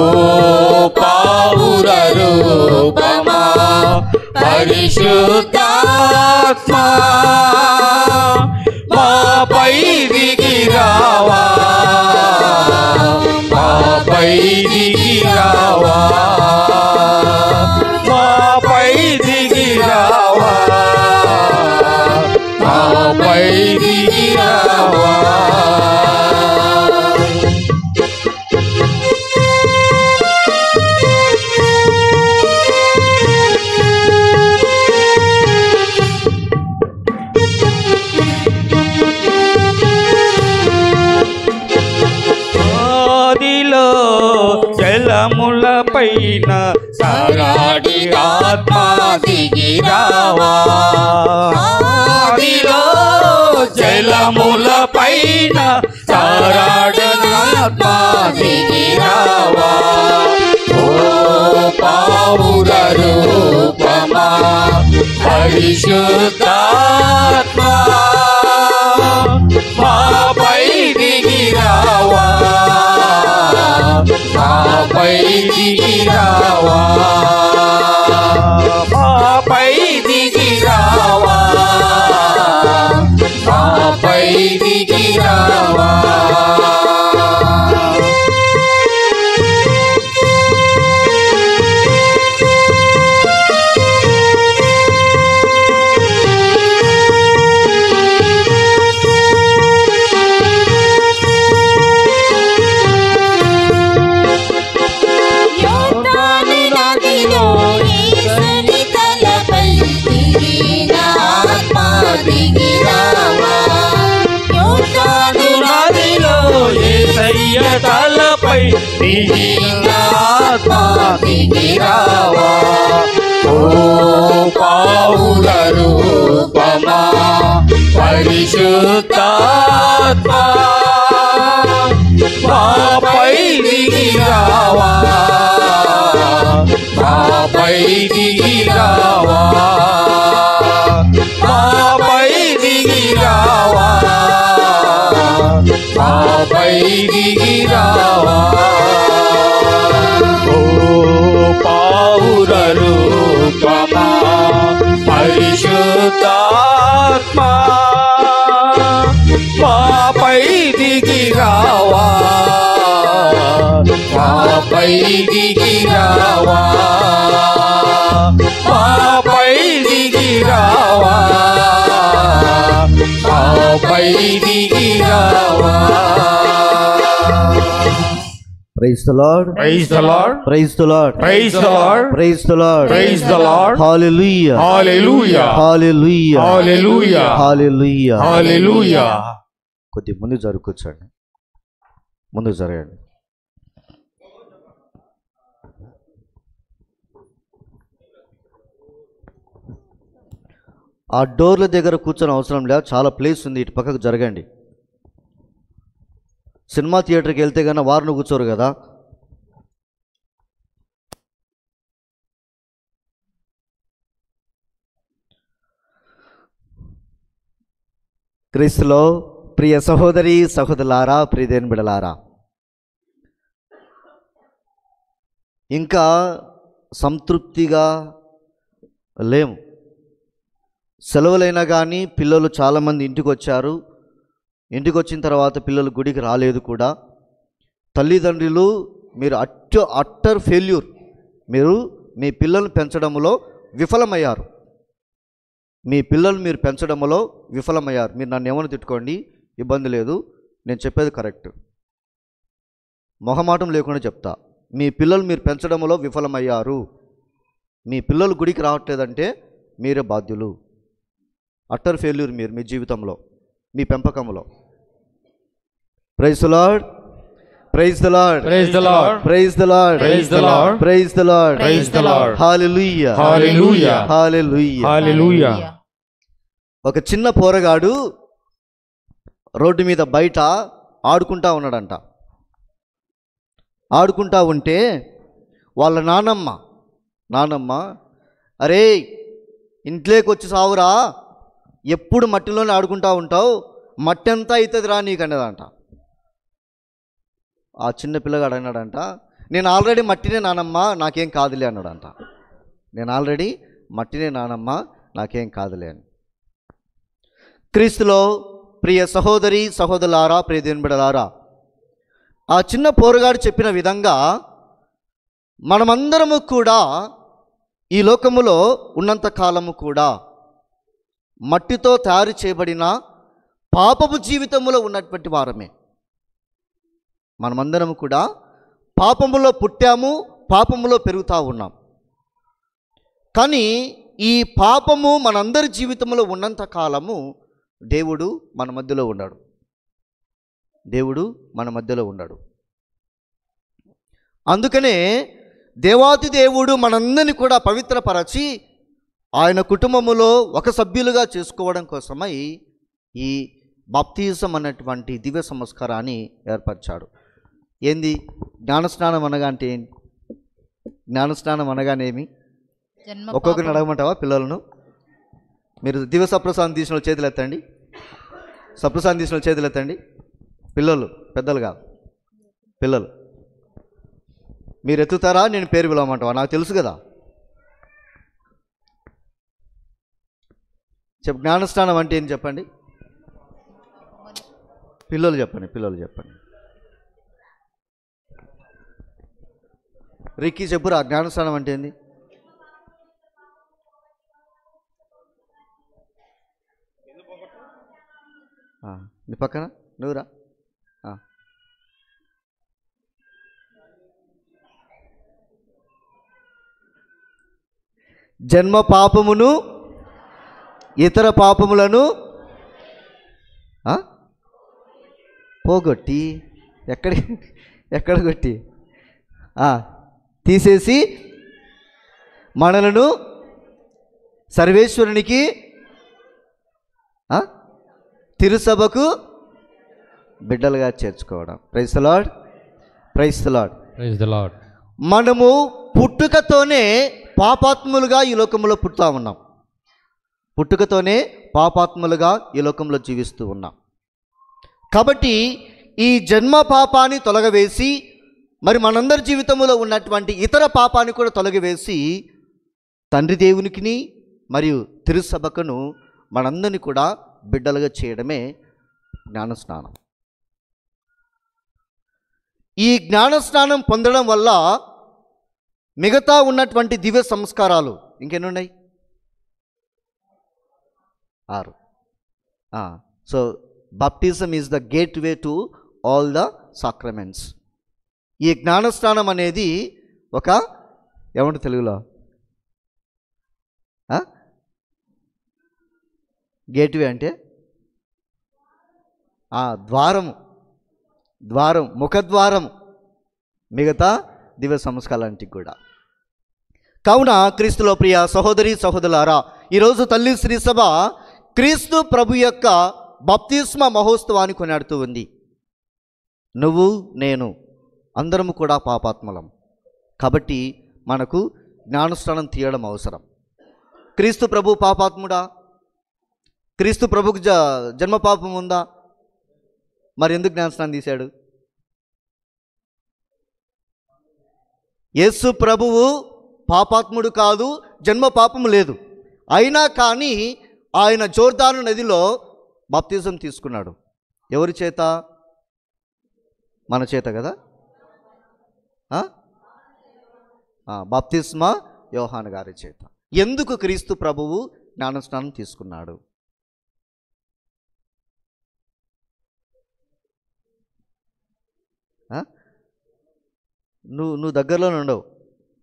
పావుర రూపమా పరిశుద్ధాత్మా మాపై దిగి రావా, మాపై దిగి రావా, మాపై దిగి రావా, మాపై దిగి రావా. జలముల పైన సారాడి ఆత్మ దిగి రావా, ఆదిలో జలముల పైన సారాడి ఆత్మ దిగి రావా. ఓ పావుర రూపమా పరిశుద్ధాత్మా మాపై దిగి రావా, మాపై దిగి రావా, మాపై దిగిన ఆత్మ దిగిరావా ఓ పావుల రూపమా పరిశుద్ధాత్మ మాపై దిగిరావా మాపై దిగిరావా మాపై దిగిరావా మాపై దిగిరావా ఓ పావుర రూపమా పరిశుద్ధాత్మ మాపై దిగిరావా మాపై దిగిరావా మాపై దిగిరావా మాపై దిగిరావా praise the lord, Praise the Lord. Praise the lord, Praise the Lord. Praise the lord, Praise the Lord. Hallelujah, Hallelujah. Hallelujah, Hallelujah. Hallelujah. Hallelujah. కొద్ది ముందు కూర్చోండి, ముందు జరగండి. ఆ డోర్ల దగ్గర కూర్చొని అవసరం లేదు, చాలా ప్లేస్ ఉంది, ఇటు పక్కకు జరగండి. సినిమా థియేటర్కి వెళ్తే కన్నా వారిని కూర్చోరు కదా. క్రీస్తులో ప్రియ సహోదరి సహోదరులారా, ప్రియ దేవుని బిడ్డలారా, ఇంకా సంతృప్తిగా లేము. సెలవులైనా కానీ పిల్లలు చాలామంది ఇంటికి వచ్చారు. ఇంటికి వచ్చిన తర్వాత పిల్లలు గుడికి రాలేదు కూడా. తల్లిదండ్రులు మీరు అట్టర్ ఫెయిల్యూర్, మీరు మీ పిల్లల్ని పెంచడంలో విఫలమయ్యారు. మీ పిల్లలు మీరు పెంచడంలో విఫలమయ్యారు. మీరు నన్ను ఏమైనా తిట్టుకోండి, ఇబ్బంది లేదు, నేను చెప్పేది కరెక్ట్, మొహమాటం లేకుండా చెప్తా. మీ పిల్లలు మీరు పెంచడంలో విఫలమయ్యారు. మీ పిల్లలు గుడికి రావట్లేదంటే మీరే బాధ్యులు. అట్టర్ ఫెయిల్యూర్ మీరు మీ జీవితంలో, మీ పెంపకంలో. Praise the Lord, praise the lord, Praise the Lord. Praise the lord, Praise the Lord. Praise the lord, Praise the Lord. Hallelujah, Hallelujah. Hallelujah. Hallelujah. ఒక చిన్న పోరగాడు రోడ్డు మీద బయట ఆడుకుంటా ఉన్నాడంట. ఆడుకుంటా ఉంటే వాళ్ళ నానమ్మ అరే ఇంట్లోకి వచ్చి సావురా, ఎప్పుడు మట్టిలోనే ఆడుకుంటా ఉంటావు, మట్టి అంతా అవుతుందిరా నీకు అనేదంట. ఆ చిన్న పిల్లగాడు అన్నాడంట, నేను ఆల్రెడీ మట్టినే నానమ్మ, నాకేం కాదులే అన్నాడంట. నేను ఆల్రెడీ మట్టినే నానమ్మ, నాకేం కాదులే అని. క్రీస్తులో ప్రియ సహోదరి సహోదరులారా, ప్రియ దేవుని బిడ్డలారా, ఆ చిన్న పోరగాడు చెప్పిన విధంగా మనమందరము కూడా ఈ లోకములో ఉన్నంత కాలము కూడా మట్టితో తయారు చేయబడిన పాపపు జీవితములో ఉన్నటువంటి వారమే. మనమందరం కూడా పాపములో పుట్టాము, పాపములో పెరుగుతూ ఉన్నాం. కానీ ఈ పాపము మనందరి జీవితంలో ఉన్నంత కాలము దేవుడు మన మధ్యలో ఉన్నాడు. దేవుడు మన మధ్యలో ఉన్నాడు. అందుకనే దేవాతి దేవుడు మనందరినీ కూడా పవిత్రపరచి ఆయన కుటుంబములో ఒక సభ్యులుగా చేసుకోవడం కోసమై ఈ బాప్తిజం అన్నటువంటి దివ్య సంస్కారాన్ని ఏర్పరిచాడు. ఏంది జ్ఞానస్నానం అనగా అంటే ఏంటి? జ్ఞానస్నానం అనగానేమి? ఒక్కొక్కరిని అడగమంటావా పిల్లలను? మీరు దివ్య సప్రసాదం తీసిన చేతులు ఎత్తండి. సప్రసాదం తీసిన చేతులు ఎత్తండి. పిల్లలు, పెద్దలు కాదు, పిల్లలు. మీరు ఎత్తుతారా? నేను పేరు పిలవమంటావా? నాకు తెలుసు కదా. జ్ఞానస్నానం అంటే ఏంటి చెప్పండి. పిల్లలు చెప్పండి, పిల్లలు చెప్పండి. రిక్కీ చెప్పురా, జ్ఞానస్నానం అంటే ఏంది? నీ పక్కన నువ్వురా. జన్మ పాపమును ఇతర పాపములను పోగొట్టి ఎక్కడ కొట్టి తీసేసి మనలను సర్వేశ్వరునికి తిరుసభకు బిడ్డలుగా చేర్చుకోవడం. Praise the Lord, praise the Lord, praise the Lord. మనము పుట్టుకతోనే పాపాత్ములుగా ఈ లోకంలో పుట్టుతా ఉన్నాం. పుట్టుకతోనే పాపాత్ములుగా ఈ లోకంలో జీవిస్తూ ఉన్నాం. కాబట్టి ఈ జన్మ పాపాన్ని తొలగవేసి మరి మనందరి జీవితంలో ఉన్నటువంటి ఇతర పాపాన్ని కూడా తొలగివేసి తండ్రి దేవునికి మరియు తిరుసభకును మనందరినీ కూడా బిడ్డలుగా చేయడమే జ్ఞానస్నానం. ఈ జ్ఞానస్నానం పొందడం వల్ల మిగతా ఉన్నటువంటి దివ్య సంస్కారాలు ఇంకెన్ని ఉన్నాయి? 6. So baptism is the gate way to all the sacraments. ఈ జ్ఞానస్నానం అనేది ఒక ఏమంటారు తెలుగులో? గేట్వే అంటే ద్వారము, ముఖద్వారం మిగతా దివ్య సంస్కారాలంటికి కూడా. కావున క్రీస్తులో ప్రియ సహోదరి సహోదరులారా, ఈరోజు తల్లి శ్రీ సభ క్రీస్తు ప్రభు యొక్క బాప్తిస్మ మహోత్సవాన్ని కొనియాడుతూ ఉంది. నువ్వు నేను అందరము కూడా పాపాత్మలం కాబట్టి మనకు జ్ఞానస్నానం తీయడం అవసరం. క్రీస్తు ప్రభు పాపాత్ముడా? క్రీస్తు ప్రభుకు జన్మ పాపం ఉందా? మరి ఎందుకు జ్ఞానస్నానం తీశాడు? యేసు ప్రభువు పాపాత్ముడు కాదు, జన్మ పాపము లేదు. అయినా కానీ ఆయన జోర్దాను నదిలో బాప్తిజం తీసుకున్నాడు. ఎవరి చేత? మన చేత కదా. బాప్తిస్మా యోహాను గారి చేత. ఎందుకు క్రీస్తు ప్రభువు జ్ఞానస్నానం తీసుకున్నాడు? నువ్వు దగ్గరలోనే ఉండవు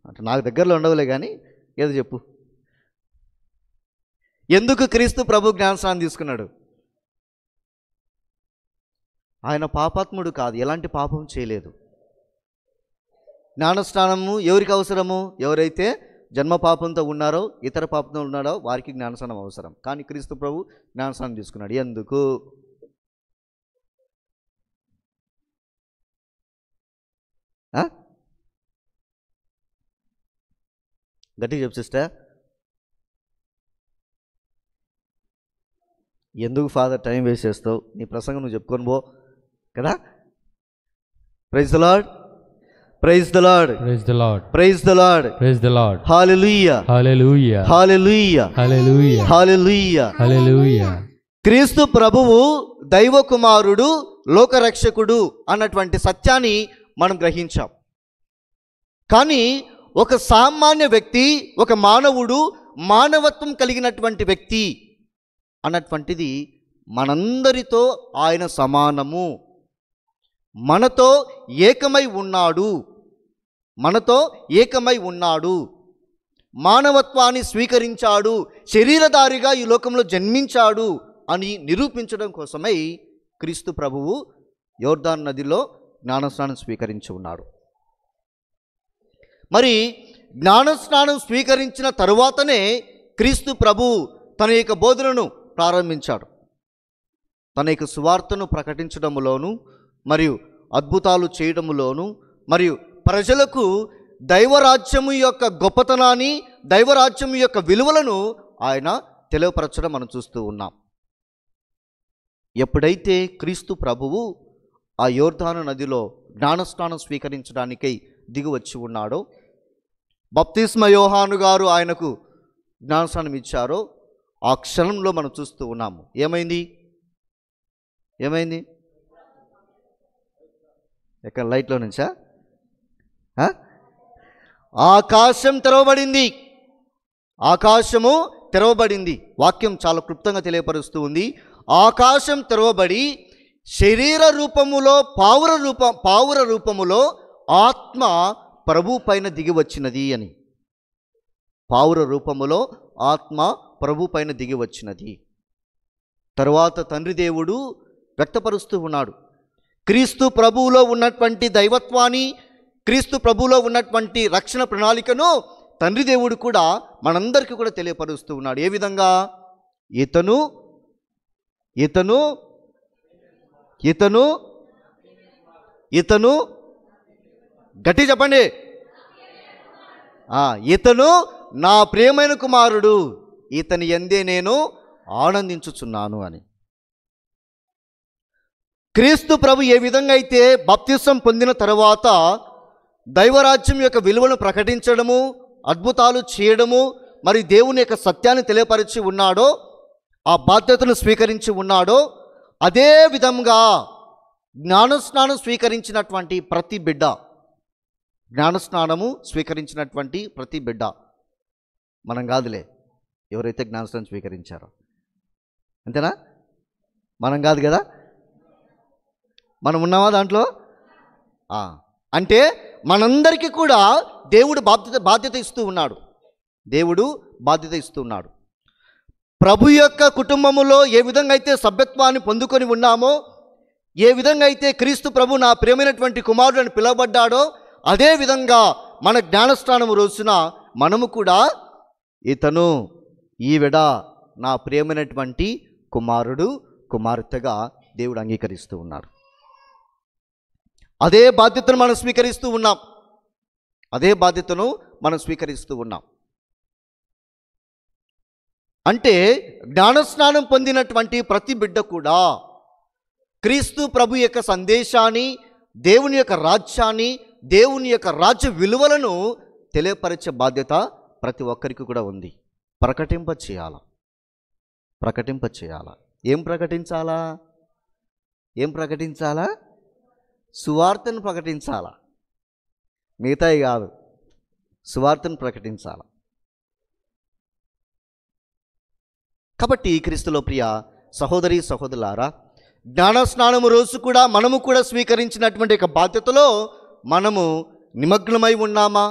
అంటే నాకు దగ్గరలో ఉండవులే కానీ ఏదో చెప్పు. ఎందుకు క్రీస్తు ప్రభు జ్ఞానస్నానం తీసుకున్నాడు? ఆయన పాపాత్ముడు కాదు, ఎలాంటి పాపం చేయలేదు. జ్ఞానస్నానము ఎవరికి అవసరము? ఎవరైతే జన్మ పాపంతో ఉన్నారో, ఇతర పాపంతో ఉన్నారో వారికి జ్ఞానస్నానం అవసరం. కానీ క్రీస్తు ప్రభు జ్ఞానస్నానం తీసుకున్నాడు. ఎందుకు? గట్టిగా చెప్పు సిస్టర్. ఎందుకు ఫాదర్ టైం వేస్ట్ చేస్తావు? నీ ప్రసంగం నువ్వు చెప్పుకొని పో కదా. Praise the Lord, praise the Lord, praise the Lord, praise the Lord, praise the Lord. Hallelujah, hallelujah, hallelujah, hallelujah, hallelujah, hallelujah. క్రీస్తు ప్రభువు దైవ కుమారుడు, లోకరక్షకుడు అన్నటువంటి సత్యాన్ని మనం గ్రహించాం. కానీ ఒక సామాన్య వ్యక్తి, ఒక మానవుడు, మానవత్వం కలిగినటువంటి వ్యక్తి అన్నటువంటిది మనందరితో ఆయన సమానము, మనతో ఏకమై ఉన్నాడు, మనతో ఏకమై ఉన్నాడు, మానవత్వాన్ని స్వీకరించాడు, శరీరధారిగా ఈ లోకంలో జన్మించాడు అని నిరూపించడం కోసమై క్రీస్తు ప్రభువు యోర్దాను నదిలో జ్ఞానస్నానం స్వీకరించి ఉన్నాడు. మరి జ్ఞానస్నానం స్వీకరించిన తరువాతనే క్రీస్తు ప్రభు తన యొక్క బోధనను ప్రారంభించాడు. తన యొక్క సువార్తను ప్రకటించడంలోను మరియు అద్భుతాలు చేయడములోను మరియు ప్రజలకు దైవరాజ్యము యొక్క గొప్పతనాన్ని, దైవరాజ్యము యొక్క విలువలను ఆయన తెలియపరచడం మనం చూస్తూ ఉన్నాం. ఎప్పుడైతే క్రీస్తు ప్రభువు ఆ యోర్దాను నదిలో జ్ఞానస్నానం స్వీకరించడానికై దిగి వచ్చి ఉన్నాడో, బాప్తిస్మ యోహాను గారు ఆయనకు జ్ఞానస్నానం ఇచ్చారో, ఆ క్షణంలో మనం చూస్తూ ఉన్నాము. ఏమైంది? ఏమైంది? ఎక్కడ? లైట్లో నుంచా? ఆకాశం తెరవబడింది, ఆకాశము తెరవబడింది. వాక్యం చాలా క్లుప్తంగా తెలియపరుస్తూ ఉంది. ఆకాశం తెరవబడి శరీర రూపములో పావుర రూపములో ఆత్మ ప్రభు పైన దిగి వచ్చినది అని. పావుర రూపములో ఆత్మ ప్రభు పైన దిగి వచ్చినది. తరువాత తండ్రి దేవుడు వ్యక్తపరుస్తూ ఉన్నాడు, క్రీస్తు ప్రభువులో ఉన్నటువంటి దైవత్వాన్ని, క్రీస్తు ప్రభువులో ఉన్నటువంటి రక్షణ ప్రణాళికను తండ్రి దేవుడు కూడా మనందరికీ కూడా తెలియపరుస్తూ ఉన్నాడు. ఏ విధంగా? ఇతను ఇతను ఇతను ఇతను గట్టి చెప్పండి. ఇతను నా ప్రియమైన కుమారుడు, ఇతని యందే నేను ఆనందించుచున్నాను అని. క్రీస్తు ప్రభు ఏ విధంగా అయితే బాప్తిసం పొందిన తరువాత దైవరాజ్యం యొక్క విలువను ప్రకటించడము, అద్భుతాలు చేయడము, మరి దేవుని యొక్క సత్యాన్ని తెలియపరిచి ఉన్నాడో, ఆ బాధ్యతను స్వీకరించి ఉన్నాడో, అదే విధంగా జ్ఞానస్నానం స్వీకరించినటువంటి ప్రతి బిడ్డ, జ్ఞానస్నానము స్వీకరించినటువంటి ప్రతి బిడ్డ, మనం కాదులే, ఎవరైతే జ్ఞానస్నానం స్వీకరించారో, అంతేనా? మనం కాదు కదా, మనం ఉన్నామా దాంట్లో? అంటే మనందరికీ కూడా దేవుడు బాధ్యత ఇస్తూ ఉన్నాడు. దేవుడు బాధ్యత ఇస్తూ ఉన్నాడు. ప్రభు యొక్క కుటుంబములో ఏ విధంగా అయితే సభ్యత్వాన్ని పొందుకొని ఉన్నామో, ఏ విధంగా అయితే క్రీస్తు ప్రభు నా ప్రియమైనటువంటి కుమారుడు అని పిలువబడ్డాడో, అదే విధంగా మన జ్ఞానస్నానము రోజున మనము కూడా ఇతను ఈవిడ నా ప్రియమైనటువంటి కుమారుడు, కుమార్తెగా దేవుడు అంగీకరిస్తూ ఉన్నాడు. అదే బాధ్యతను మనం స్వీకరిస్తూ ఉన్నాం. అదే బాధ్యతను మనం స్వీకరిస్తూ ఉన్నాం. అంటే జ్ఞానస్నానం పొందినటువంటి ప్రతి బిడ్డ కూడా క్రీస్తు ప్రభు యొక్క సందేశాన్ని, దేవుని యొక్క రాజ్యాన్ని, దేవుని యొక్క రాజ్య విలువలను తెలియపరిచే బాధ్యత ప్రతి ఒక్కరికి కూడా ఉంది. ప్రకటింప చేయాలా. ఏం ప్రకటించాలా? సువార్తను ప్రకటించాలా, మిగతాయి కాదు, సువార్తను ప్రకటించాలా. కాబట్టి క్రీస్తులో ప్రియ సహోదరి సహోదరులారా, జ్ఞానస్నానము రోజు కూడా మనము కూడా స్వీకరించినటువంటి ఒక బాధ్యతలో మనము నిమగ్నమై ఉన్నామా,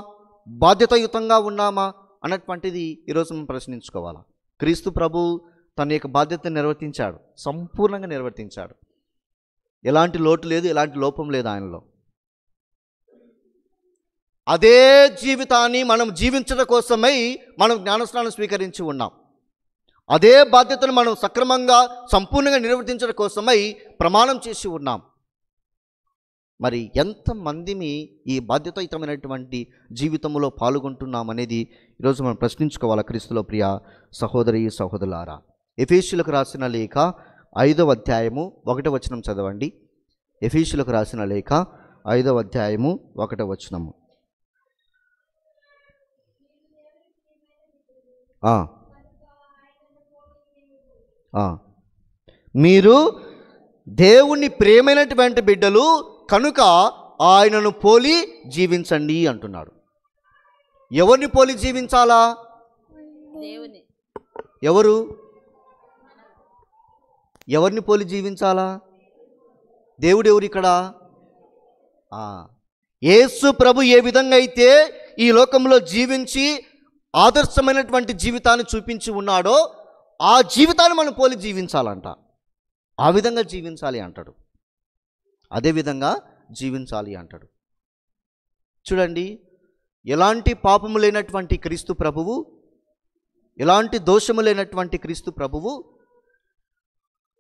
బాధ్యతాయుతంగా ఉన్నామా అన్నటువంటిది ఈరోజు మనం ప్రశ్నించుకోవాలా. క్రీస్తు ప్రభు తన యొక్క బాధ్యతను నిర్వర్తించాడు, సంపూర్ణంగా నిర్వర్తించాడు. ఎలాంటి లోటు లేదు, ఎలాంటి లోపం లేదు ఆయనలో. అదే జీవితాన్ని మనం జీవించడం కోసమై మనం జ్ఞానస్నానం స్వీకరించి ఉన్నాం. అదే బాధ్యతను మనం సక్రమంగా సంపూర్ణంగా నిర్వర్తించడం కోసమై ప్రమాణం చేసి ఉన్నాం. మరి ఎంతమందిని ఈ బాధ్యతాయుతమైనటువంటి జీవితంలో పాల్గొంటున్నాం అనేది ఈరోజు మనం ప్రశ్నించుకోవాలి. క్రీస్తులో ప్రియ సహోదరి సహోదరులారా, ఎఫెసీయులకు రాసిన లేఖ 5వ అధ్యాయము 1వ వచనం చదవండి. ఎఫెసీయులకు రాసిన లేఖ 5వ అధ్యాయము 1వ వచనము. మీరు దేవుని ప్రేమైనటువంటి బిడ్డలు కనుక ఆయనను పోలి జీవించండి అంటున్నాడు. ఎవరిని పోలి జీవించాలా? దేవుని. ఎవరిని పోలి జీవించాలా? దేవుడు ఎవరు ఇక్కడ? యేసు ప్రభు ఏ విధంగా అయితే ఈ లోకంలో జీవించి ఆదర్శమైనటువంటి జీవితాన్ని చూపించి ఉన్నాడో, ఆ జీవితాన్ని మనం పోలి జీవించాలంట. ఆ విధంగా జీవించాలి అంటాడు. అదేవిధంగా జీవించాలి అంటాడు. చూడండి, ఎలాంటి పాపము లేనటువంటి క్రీస్తు ప్రభువు, ఎలాంటి దోషము లేనటువంటి క్రీస్తు ప్రభువు,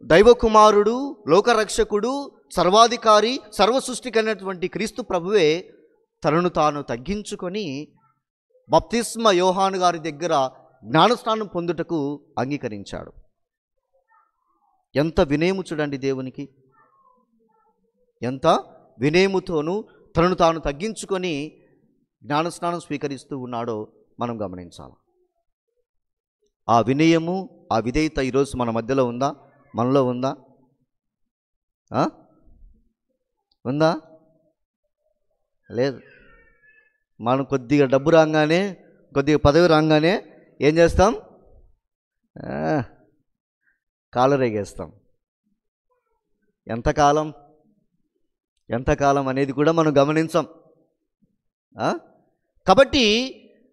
దైవకుమారుడు, లోకరక్షకుడు, సర్వాధికారి, సర్వసృష్టికైనటువంటి క్రీస్తు ప్రభువే తనను తాను తగ్గించుకొని బప్తిస్మ యోహాను గారి దగ్గర జ్ఞానస్నానం పొందుటకు అంగీకరించాడు. ఎంత వినయము చూడండి దేవునికి, ఎంత వినయముతోనూ తనను తాను తగ్గించుకొని జ్ఞానస్నానం స్వీకరిస్తూ ఉన్నాడో మనం గమనించాలి. ఆ వినయము, ఆ విధేయత ఈరోజు మన మధ్యలో ఉందా? మనలో ఉందా? ఉందా? లేదు. మనం కొద్దిగా డబ్బు రాగానే, కొద్దిగా పదవి రాగానే ఏం చేస్తాం? కాలు రేగేస్తాం. ఎంతకాలం అనేది కూడా మనం గమనించాం. కాబట్టి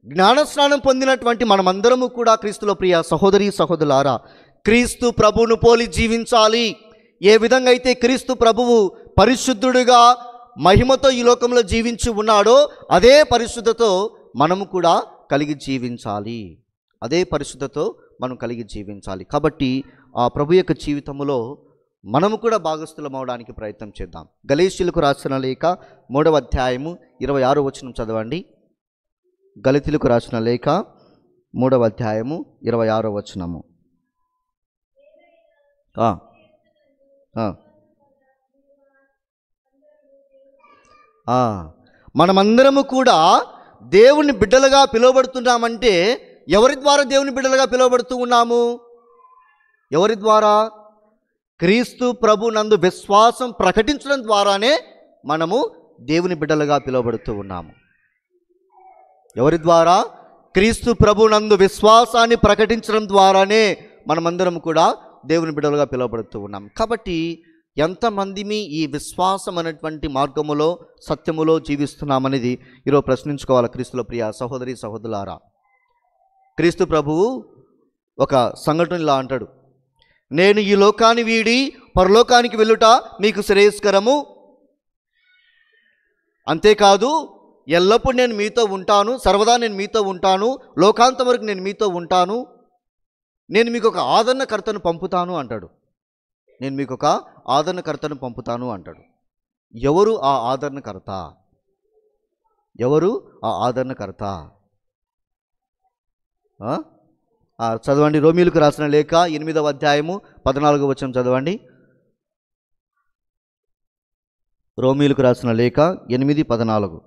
జ్ఞానస్నానం పొందినటువంటి మనమందరము కూడా క్రీస్తులో ప్రియ సహోదరి సహోదరులారా, క్రీస్తు ప్రభువును పోలి జీవించాలి. ఏ విధంగా అయితే క్రీస్తు ప్రభువు పరిశుద్ధుడిగా మహిమతో ఈ లోకంలో జీవించి ఉన్నాడో అదే పరిశుద్ధతో మనము కూడా కలిగి జీవించాలి. అదే పరిశుద్ధతో మనం కలిగి జీవించాలి. కాబట్టి ఆ ప్రభు యొక్క జీవితంలో మనము కూడా భాగస్థులం అవడానికి ప్రయత్నం చేద్దాం. గలేషీయులకు రాసిన లేఖ 3వ అధ్యాయము 26వ వచనం చదవండి. గలతీయులకు రాసిన లేఖ 3వ అధ్యాయము 26వ వచనము. మనమందరము కూడా దేవుని బిడ్డలుగా పిలువబడుతున్నామంటే ఎవరి ద్వారా దేవుని బిడ్డలుగా పిలువబడుతూ ఉన్నాము? ఎవరి ద్వారా? క్రీస్తు ప్రభు నందు విశ్వాసం ప్రకటించడం ద్వారానే మనము దేవుని బిడ్డలుగా పిలువబడుతూ ఉన్నాము. ఎవరి ద్వారా? క్రీస్తు ప్రభు నందు విశ్వాసాన్ని ప్రకటించడం ద్వారానే మనమందరం కూడా దేవుని బిడ్డలుగా పిలువబడుతూ ఉన్నాం. కాబట్టి ఎంతమంది ఈ విశ్వాసం అనేటువంటి మార్గములో సత్యములో జీవిస్తున్నామనేది ఈరోజు ప్రశ్నించుకోవాలి. క్రీస్తులో ప్రియ సహోదరి సహోదరులారా, క్రీస్తు ప్రభువు ఒక సంఘటనలా అంటాడు, నేను ఈ లోకాన్ని వీడి పరలోకానికి వెళ్ళుట మీకు శ్రేయస్కరము, అంతేకాదు ఎల్లప్పుడూ నేను మీతో ఉంటాను, సర్వదా నేను మీతో ఉంటాను, లోకాంతం వరకు నేను మీతో ఉంటాను, నేను మీకు ఒక ఆదరణకర్తను పంపుతాను అంటాడు. నేను మీకు ఒక ఆదరణకర్తను పంపుతాను అంటాడు. ఎవరు ఆ ఆదరణకర్త? ఎవరు ఆ ఆదరణకర్త? చదవండి. రోమీయులకు రాసిన లేఖ 8వ అధ్యాయము 14వ వచనం చదవండి. రోమీయులకు రాసిన లేఖ 8:14.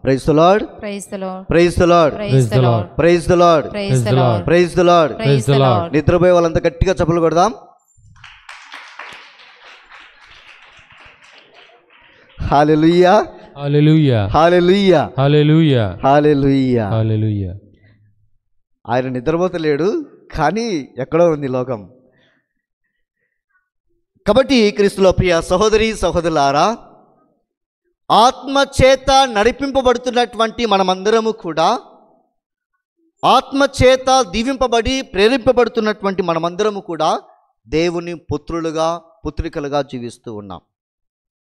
Praise the Lord, praise the Lord, praise the Lord, praise the Lord, praise the Lord, praise the Lord, praise the Lord, praise the Lord. నిద్రపోయే వాళ్ళంతా గట్టిగా చప్పట్లు కొడదాం. హల్లెలూయా, హల్లెలూయా, హల్లెలూయా, హల్లెలూయా, హల్లెలూయా, హల్లెలూయా. ఆయన నిద్రపోతలేడు, కానీ ఎక్కడో ఉంది లోకం. కాబట్టి క్రీస్తులో ప్రియ సహోదరి సహోదరులారా, ఆత్మచేత నడిపింపబడుతున్నటువంటి మనమందరము కూడా, ఆత్మచేత దీవింపబడి ప్రేరేపింపబడుతున్నటువంటి మనమందరము కూడా దేవుని పుత్రులుగా పుత్రికలుగా జీవిస్తూ ఉన్నాం.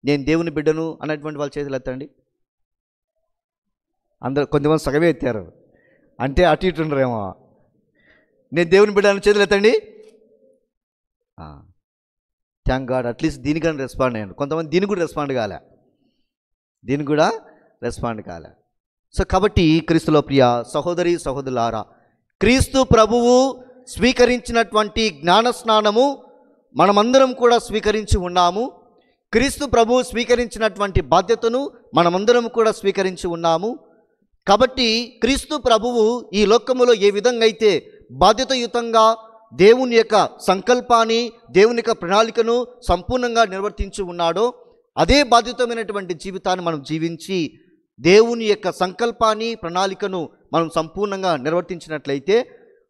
నేను దేవుని బిడ్డను అన్నటువంటి వాళ్ళ చేతులు ఎత్తండి. అందరు కొంతమంది సగమే ఎత్తారు, అంటే అటు ఇటు ఉండరేమో. నేను దేవుని బిడ్డ అన్న చేతులు ఎత్తండి. థ్యాంక్ గాడ్, అట్లీస్ట్ దీనికన్నా రెస్పాండ్ అయ్యాను. కొంతమంది దీనికి కూడా రెస్పాండ్ కాలే, దీనికి కూడా రెస్పాండ్ కాలే. సో కాబట్టి క్రీస్తులో ప్రియ సహోదరి సహోదరులారా, క్రీస్తు ప్రభువు స్వీకరించినటువంటి జ్ఞానస్నానము మనమందరం కూడా స్వీకరించి ఉన్నాము. క్రీస్తు ప్రభువు స్వీకరించినటువంటి బాధ్యతను మనమందరం కూడా స్వీకరించి ఉన్నాము. కాబట్టి క్రీస్తు ప్రభువు ఈ లోకములో ఏ విధంగా అయితే బాధ్యతాయుతంగా దేవుని యొక్క సంకల్పాన్ని, దేవుని యొక్క ప్రణాళికను సంపూర్ణంగా నిర్వర్తించి ఉన్నాడో, అదే బాధ్యతమైనటువంటి జీవితాన్ని మనం జీవించి దేవుని యొక్క సంకల్పాన్ని, ప్రణాళికను మనం సంపూర్ణంగా నిర్వర్తించినట్లయితే,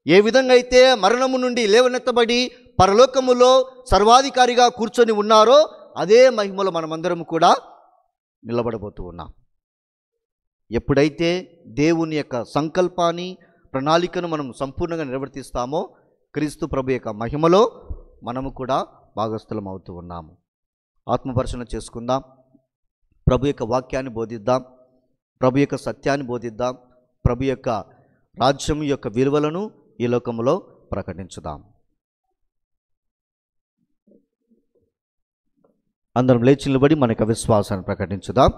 ఏ విధంగా అయితే మరణము నుండి లేవనెత్తబడి పరలోకములో సర్వాధికారిగా కూర్చొని ఉన్నారో అదే మహిమలో మనమందరం కూడా నిలబడబోతూ ఉన్నాం. ఎప్పుడైతే దేవుని యొక్క సంకల్పాన్ని, ప్రణాళికను మనం సంపూర్ణంగా నిర్వర్తిస్తామో క్రీస్తు ప్రభు యొక్క మహిమలో మనము కూడా భాగస్థులం అవుతూ ఉన్నాము. ఆత్మపరిశీలన చేసుకుందాం. ప్రభు యొక్క వాక్యాన్ని బోధిద్దాం, ప్రభు యొక్క సత్యాన్ని బోధిద్దాం, ప్రభు యొక్క రాజ్యం యొక్క విలువలను ఈ లోకములో ప్రకటించుదాం. అందరం లేచి నిలబడి మన యొక్క విశ్వాసాన్ని ప్రకటించుదాం.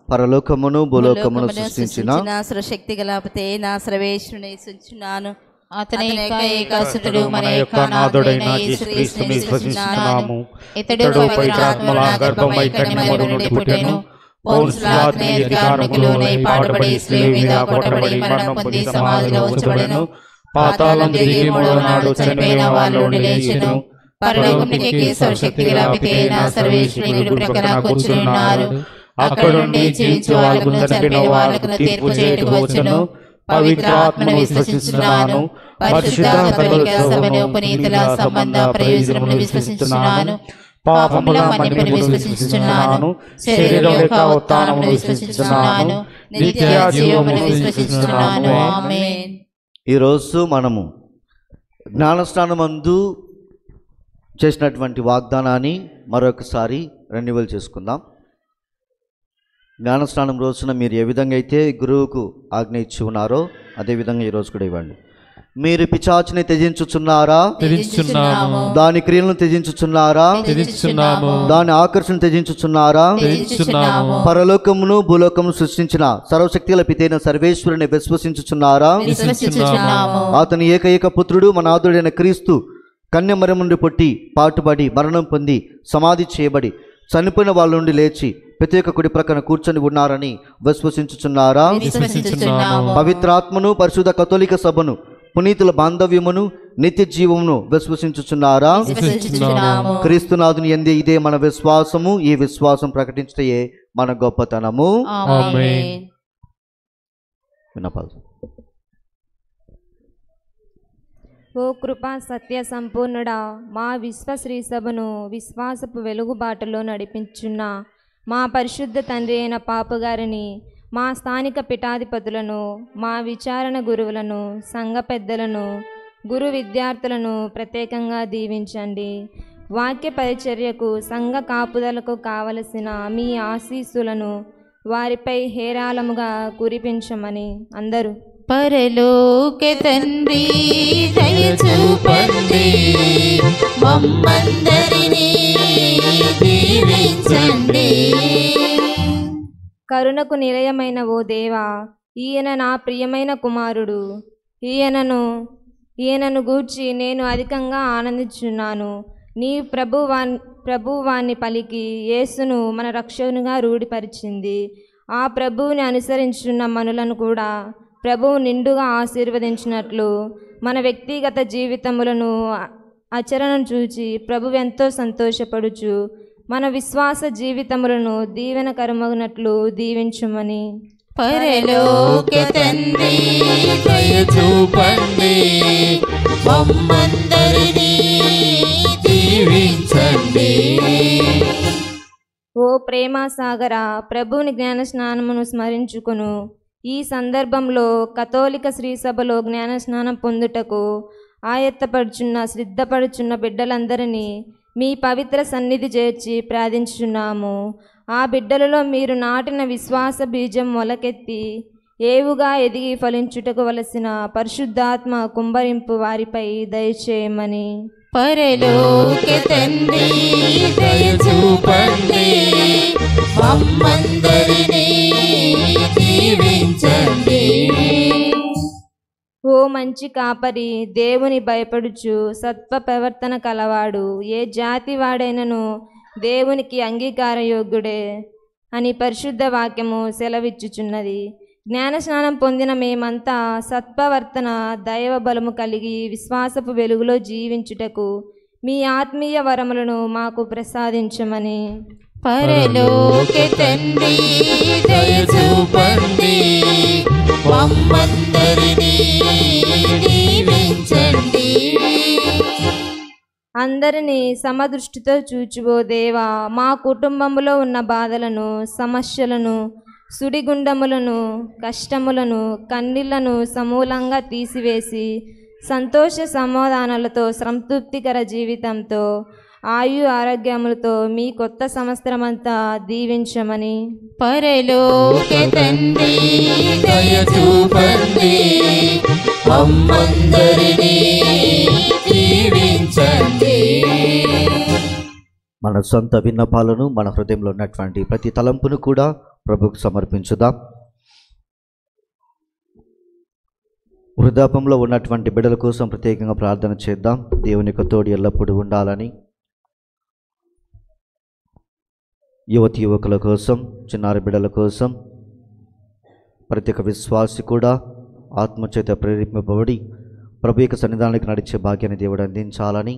పరలోకమును భూలోకమును సృష్టించిన సర్వశక్తి గలపతే నా సర్వేశ్వరుని స్తుతించున్నాను. అతని ఏకసుతుడు మన యొక్క నాథుడైన యేసుక్రీస్తుని స్తుతించున్నాము. ఇతడు పవిత్రాత్మల గర్భమై కన్యమరి నుండి పుట్టెను. పౌలులాత్మ అధికారములకు లోనై పాటుపడి శిలువ మీద కొట్టబడి మరణం పొంది సమాధిలో ఉంచబడెను. పాతాళం దిగి మూడవ నాడు చనిపోయిన వారిలో నుండి లేచెను. పరలోకమునికి సర్వశక్తి గలపతే నా సర్వేశ్వరుని కుడి ప్రక్కన కూర్చుని ఉన్నారు. అక్కడ నుండి జీవించు వాళ్ళకు చనిపోయిన వాళ్ళకు తీర్పు చేయుటకు వచ్చెను. పవిత్రాత్మను విశ్వసిస్తున్నాను. పరిశుద్ధ కథోలిక సభను, పునీతుల సంబంధ ప్రయోజనమును విశ్వసిస్తున్నాను. పాపముల మన్నిపును విశ్వసిస్తున్నాను. శరీరం యొక్క ఉత్థానమును విశ్వసిస్తున్నాను. నిత్య జీవమును విశ్వసిస్తున్నాను. ఆమేన్. ఈరోజు మనము జ్ఞానస్నానమందు చేసినటువంటి వాగ్దానాన్ని మరొకసారి రెన్యువల్ చేసుకుందాం. జ్ఞానస్నానం రోజున మీరు ఏ విధంగా అయితే గురువుకు ఆజ్ఞ ఇచ్చి ఉన్నారో అదేవిధంగా ఈరోజు కూడా ఇవ్వండి. మీరు పిశాచుని త్యజించుచున్నారా? త్యజించున్నాము. దాని క్రియలను త్యజించుచున్నారా? త్యజించున్నాము. దాని ఆకర్షణ త్యజించుచున్నారా? త్యజించున్నాము. పరలోకమును భూలోకమును సృష్టించిన సర్వశక్తిగల పితైన సర్వేశ్వరుని విశ్వసించుచున్నారా? విశ్వసించుచున్నాము. అతని ఏకైక పుత్రుడు మన నాథుడైన క్రీస్తు కన్యమరం నుండి పుట్టి పాటుపడి మరణం పొంది సమాధి చేయబడి చనిపోయిన వాళ్ళ నుండి లేచి ప్రత్యేక కుడి ప్రక్కన కూర్చొని ఉన్నారని విశ్వసించుచున్నారా? విశ్వసించుచున్నాము. పవిత్రాత్మను పరిశుద్ధ కథోలిక సభను పునీతుల బాంధవ్యమును నిత్య జీవమును విశ్వసించుచున్నారా? విశ్వసించుచున్నాము. క్రీస్తునాథుని యందే ఇదే మన విశ్వాసము. ఈ విశ్వాసం ప్రకటించటయే మన గొప్పతనము. ఆమేన్. విన్నపాలు. ఓ కృపా సత్య సంపూర్ణుడా, మా విశ్వశ్రీ సభను విశ్వాసపు వెలుగుబాటులో నడిపించున్న మా పరిశుద్ధ తండ్రి అయిన పాపగారిని, మా స్థానిక పీఠాధిపతులను, మా విచారణ గురువులను, సంఘ పెద్దలను, గురు విద్యార్థులను ప్రత్యేకంగా దీవించండి. వాక్య పరిచర్యకు, సంఘ కాపుదలకు కావలసిన మీ ఆశీస్సులను వారిపై హేరాళముగా కురిపించమని అందరూ పరలోక తండ్రి దయ చూపండి, మమ్మందరినీ దీవించండి. కరుణకు నిలయమైన ఓ దేవా, ఈయన నా ప్రియమైన కుమారుడు, ఈయనను గూర్చి నేను అధికంగా ఆనందించున్నాను. నీ ప్రభువాన్ని పలికి యేసును మన రక్షకునిగా రూఢిపరిచింది. ఆ ప్రభువుని అనుసరించున్న మనులను కూడా ప్రభువు నిండుగా ఆశీర్వదించినట్లు మన వ్యక్తిగత జీవితములను ఆచరణను చూచి ప్రభు ఎంతో సంతోషపడుచు మన విశ్వాస జీవితములను దీవెనకరమగునట్లు దీవించుమని పరలోక తండ్రి దయ చూపండి, మమ్మందరినీ దీవించండి. ఓ ప్రేమ సాగర, ప్రభువుని జ్ఞాన స్నానమును స్మరించుకును. ఈ సందర్భంలో కథోలిక శ్రీసభలో జ్ఞాన స్నానం పొందుటకు సిద్ధపడుచున్న బిడ్డలందరినీ మీ పవిత్ర సన్నిధి చేర్చి ప్రార్థించుచున్నాము. ఆ బిడ్డలలో మీరు నాటిన విశ్వాస బీజం మొలకెత్తి ఏవుగా ఎదిగి ఫలించుటకు వలసిన పరిశుద్ధాత్మ కుంభరింపు వారిపై దయచేయమని పరలోక తండ్రి దయ చూపండి, మమ్మందరినీ దీవించండి. ఓ మంచి కాపరి, దేవుని భయపడుచు సత్వ ప్రవర్తన కలవాడు ఏ జాతి వాడైనను దేవునికి అంగీకారయోగ్యుడే అని పరిశుద్ధ వాక్యము సెలవిచ్చుచున్నది. జ్ఞానస్నానం పొందిన మేమంతా సత్ప్రవర్తన దైవ బలము కలిగి విశ్వాసపు వెలుగులో జీవించుటకు మీ ఆత్మీయ వరములను మాకు ప్రసాదించమని పరలోక తండ్రి దయ చూపండి, మమ్మందరినీ దీవించండి. అందరినీ సమదృష్టితో చూచువో దేవా, మా కుటుంబంలో ఉన్న బాధలను, సమస్యలను, సుడిగుండములను, కష్టములను, కన్నీళ్లను సమూలంగా తీసివేసి సంతోష సమాధానాలతో సంతృప్తికర జీవితంతో ఆయు ఆరోగ్యములతో మీ కొత్త సంవత్సరమంతా దీవించమని పరలోక తండ్రి దయ చూపండి, మమ్మందరినీ దీవించండి. మన సొంత విన్నపాలను, మన హృదయంలో ఉన్నటువంటి ప్రతి తలంపును కూడా ప్రభుకు సమర్పించుదాం. వృద్ధాపంలో ఉన్నటువంటి బిడ్డల కోసం ప్రత్యేకంగా ప్రార్థన చేద్దాం. దేవుని యొక్క తోడు ఎల్లప్పుడూ ఉండాలని. యువతి యువకుల కోసం, చిన్నారి బిడ్డల కోసం, ప్రతి ఒక్క విశ్వాసి కూడా ఆత్మచేత ప్రేరేపింపబడి ప్రభు యొక్క సన్నిధానానికి నడిచే భాగ్యాన్ని దేవుడు అందించాలని,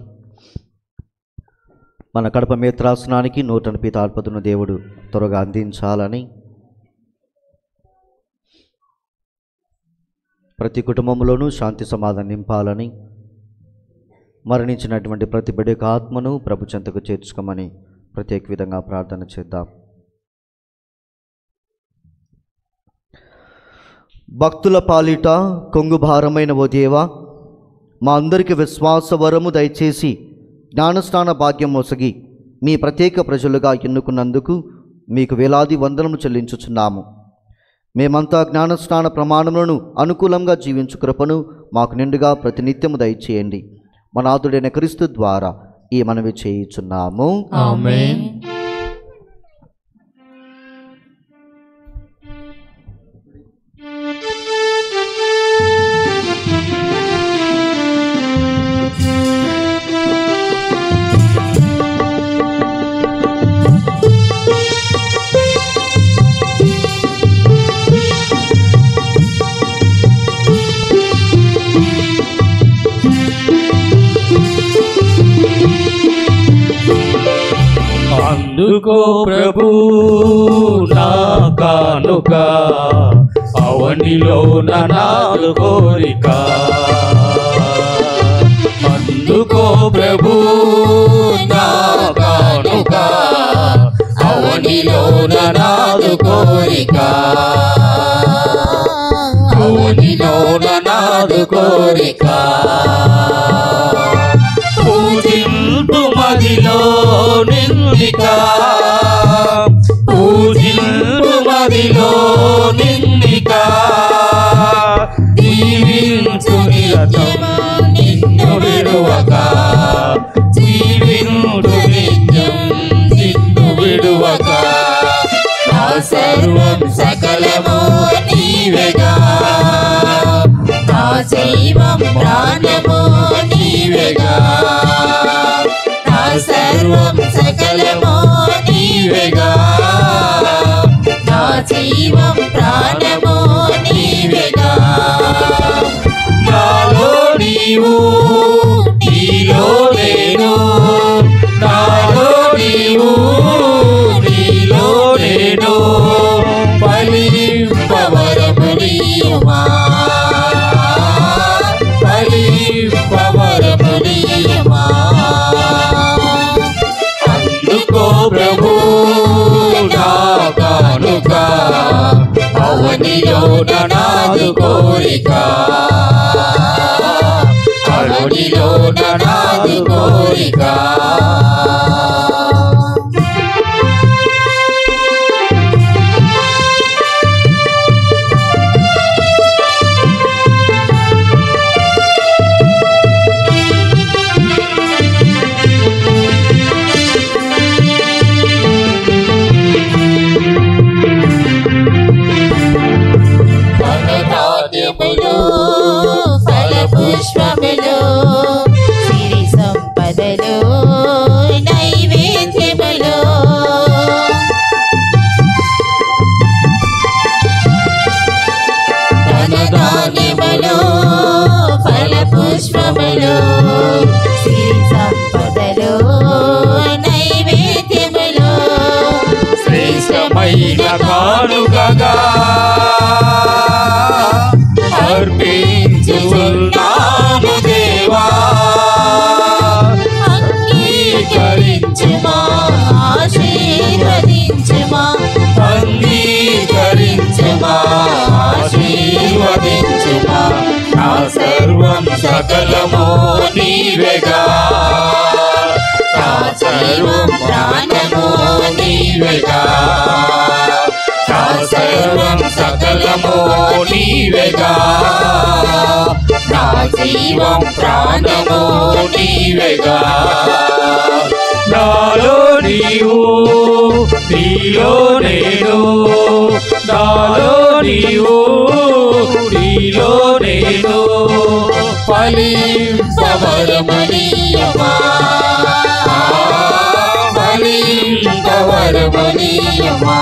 మన కడప మేత్రాసనానికి నూతన పీఠాధిపతులను దేవుడు త్వరగా అందించాలని, ప్రతి కుటుంబంలోనూ శాంతి సమాధానం నింపాలని, మరణించినటువంటి ప్రతి బిడ్డ యొక్క ఆత్మను ప్రభు చెంతకు చేర్చుకోమని ప్రత్యేక విధంగా ప్రార్థన చేద్దాం. భక్తుల పాలిట కొంగు భారమైన ఓ దేవా, మా అందరికి విశ్వాస వరము దయచేసి జ్ఞానస్నాన భాగ్యం మొసగి మీ ప్రత్యేక ప్రజలుగా ఎన్నుకున్నందుకు మీకు వేలాది వందనము చెల్లించుచున్నాము. మేమంతా జ్ఞానస్నాన ప్రమాణములను అనుకూలంగా జీవించు కృపను మాకు నిండుగా ప్రతినిత్యము దయచేయండి. మన నాథుడైన క్రీస్తు ద్వారా ఈ మనవి చేయుచున్నాము. ఆమేన్. అందుకో ప్రభు నా కానుక, అవనిలో నాదు కోరిక. అందుకో ప్రభు నా కానుక, అవనిలో నాదు కోరిక. అవనిలో నాదు కోరిక. పూజింపు మదిలో నిందిక, పూజింపు మదిలో నిందిక. జీవించు నిత్యం నిన్ను విడువక, జీవించు నిత్యం నిన్ను విడువక. నా సర్వం సకలము నీవేగా, నా జీవం ప్రాణము నీవేగా. నా సర్వం సకలము నీవేగా, నా జీవం ప్రాణము నీవేగా. నాలో నీవు నీలో నేను, నాలో నీవు నీలో నేను. ఫలింపవరము నీయుమా, ఫలింపవరము నీయుమా. అందుకో ప్రభు నా కానుక, అవనిలో నాదు కోరిక. అవనిలో నాదు కోరిక. ఫలపుష్పములు, సిరి సంపదలు, నైవేద్యములు. ధనధాన్యములు, ఫలపుష్పములు, సిరి సంపదలు, నైవేద్యములు. శ్రేష్టమైన కానుకగా అర్పించుచున్నాము దేవా. అంగీకరించుమా, ఆశీర్వదించుమా. అంగీకరించుమా, ఆశీర్వదించుమా. నా సర్వం సకలము నీవేగా, నా సర్వం ప్రాణము నీవేగా. నా సర్వం సకలము నీవేగా, నా జీవం ప్రాణము నీవేగా. నాలో నీవు నీలో నేను, నాలో నీవు నీలో నేను. ఫలింపవరము నీయుమా, ఫలింపవరము నీయుమా.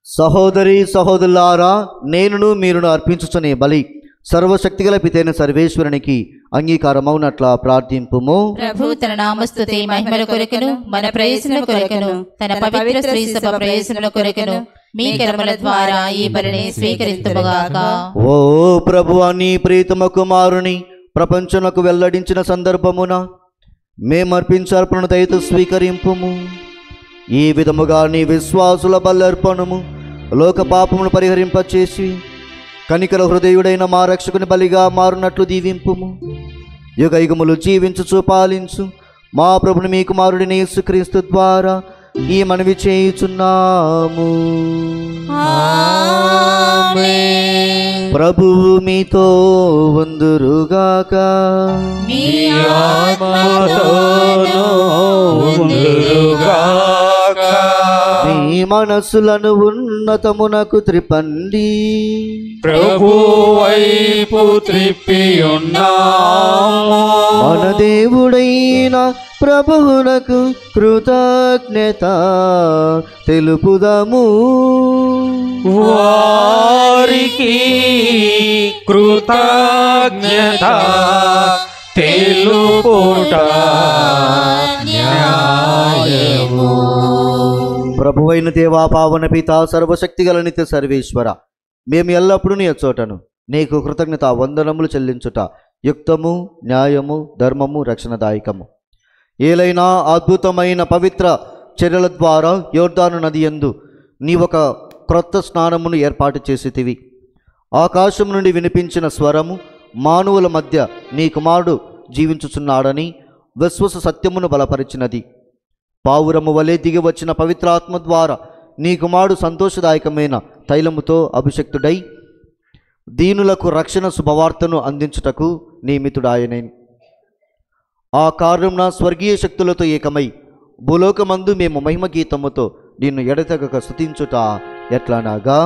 సహోదరి సహోదరులారా, నేనును మీరును అర్పించుచునే బలి సర్వశక్తిగల పితైన సర్వేశ్వరునికి అంగీకారమౌనట్ల ప్రార్థింపుము. ప్రభు తన నామస్తుతి మహిమల కొరకును, మన ప్రయోజనం కొరకును, తన పవిత్ర స్త్రీ సభ ప్రయోజనం కొరకును మీ కర్మల ద్వారా ఈ బలిని స్వీకరింతుముగాక. ఓ ప్రభువా, నీ ప్రీతమ కుమారుని ప్రపంచమునకు వెల్లడించిన సందర్భమున మేమర్పించర్పణను దయతో స్వీకరింపుము. ఈ విధముగా నీ విశ్వాసుల బలర్పణము లోక పాపమును పరిహరింపచేసి కనికర హృదయుడైన మా రక్షకుని బలిగా మారునట్లు దీవింపుము. యుగ యుగములు జీవించుచు పాలించు మా ప్రభుని మీ కుమారుడిని యేసుక్రీస్తు ద్వారా ఈ మనవి చేయుచున్నాము. ప్రభువు మీతో వందురుగాక. మీ ఆత్మతోనూ ఉందురుగాక. మీ మనస్సులను ఉన్నతమునకు త్రిపండి. ప్రభు వైపు త్రిప్పి ఉన్నాము. మన దేవుడైన ప్రభువునకు కృతజ్ఞత తెలుపుదము. వారికి కృతజ్ఞత తెలుపుట న్యాయము. ప్రభువైన దేవా, పావన పిత, సర్వశక్తిగల నిత్య సర్వేశ్వర, మేము ఎల్లప్పుడూ నీ చోటను నీకు కృతజ్ఞత వందనములు చెల్లించుట యుక్తము, న్యాయము, ధర్మము, రక్షణదాయకము. ఏలైనా అద్భుతమైన పవిత్ర చర్యల ద్వారా యోర్దాను నది యందు నీ ఒక క్రొత్త స్నానమును ఏర్పాటు చేసితివి. ఆకాశం నుండి వినిపించిన స్వరము మానవుల మధ్య నీ కుమారుడు జీవించుచున్నాడని విశ్వాస సత్యమును బలపరిచినది. పావురము వలె దిగి వచ్చిన పవిత్రాత్మ ద్వారా నీ కుమారుడు సంతోషదాయకమైన తైలముతో అభిషక్తుడై దీనులకు రక్షణ శుభవార్తను అందించుటకు నియమితుడాయనే. ఆ కారణమున స్వర్గీయ శక్తులతో ఏకమై భూలోకమందు మేము మహిమ గీతముతో నిన్ను ఎడతెగక స్తుతించుట ఎట్లనగా,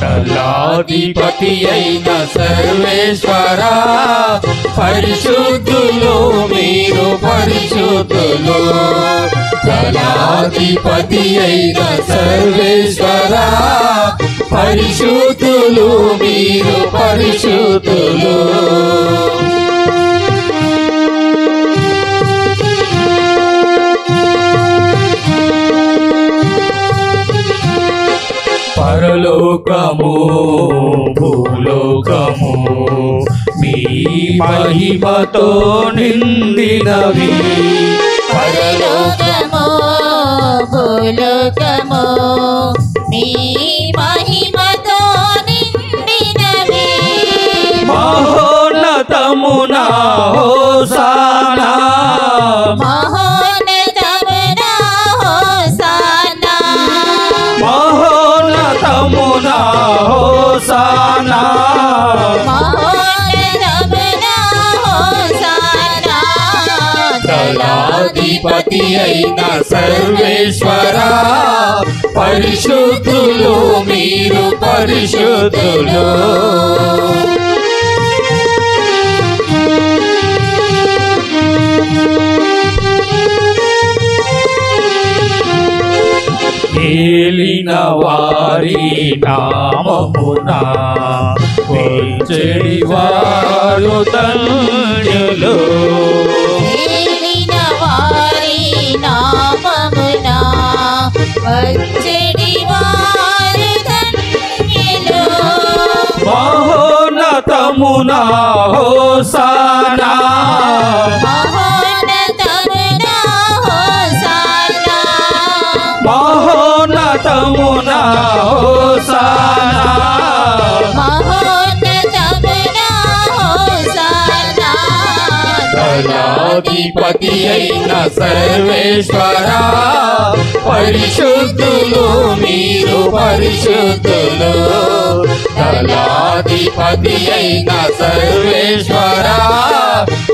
దళాధిపతి అయిన సర్వేశ్వర, పరిశుద్ధులు మీరు పరిశుద్ధులు. దళాధిపతి అయిన సర్వేశ్వర, పరిశుద్ధులు మీరు పరిశుద్ధులు. పరలోకము భూలోకము మీ మహిమతో నిండినవి. పరలోకము భూలోకము మీ మహిమతో నిండినవి. మహోన్నతమున హోసానా, మహోన్నతమున హోసానా, మహోన్నతమున హోసానా. మహోన్నతమున హోసానా. దళాధిపతి అయిన సర్వేశ్వర, పరిశుద్ధులు మీరు పరిశుద్ధులు. ఏలిన వారి నామమున వేంచెడి వారు ధన్యులు. ఏలిన వారి నామమున వచ్చెడి వారు ధన్యులు. మహోన్నతమున హోసానా, మహోన్నతమున హోసానా, మహోన్నతమున హోసానా. మహోన్నతమున హోసానా. దళాధిపతి అయిన సర్వేశ్వర, పరిశుద్ధులు మీరు పరిశుద్ధులు. దళాధిపతి అయిన సర్వేశ్వర,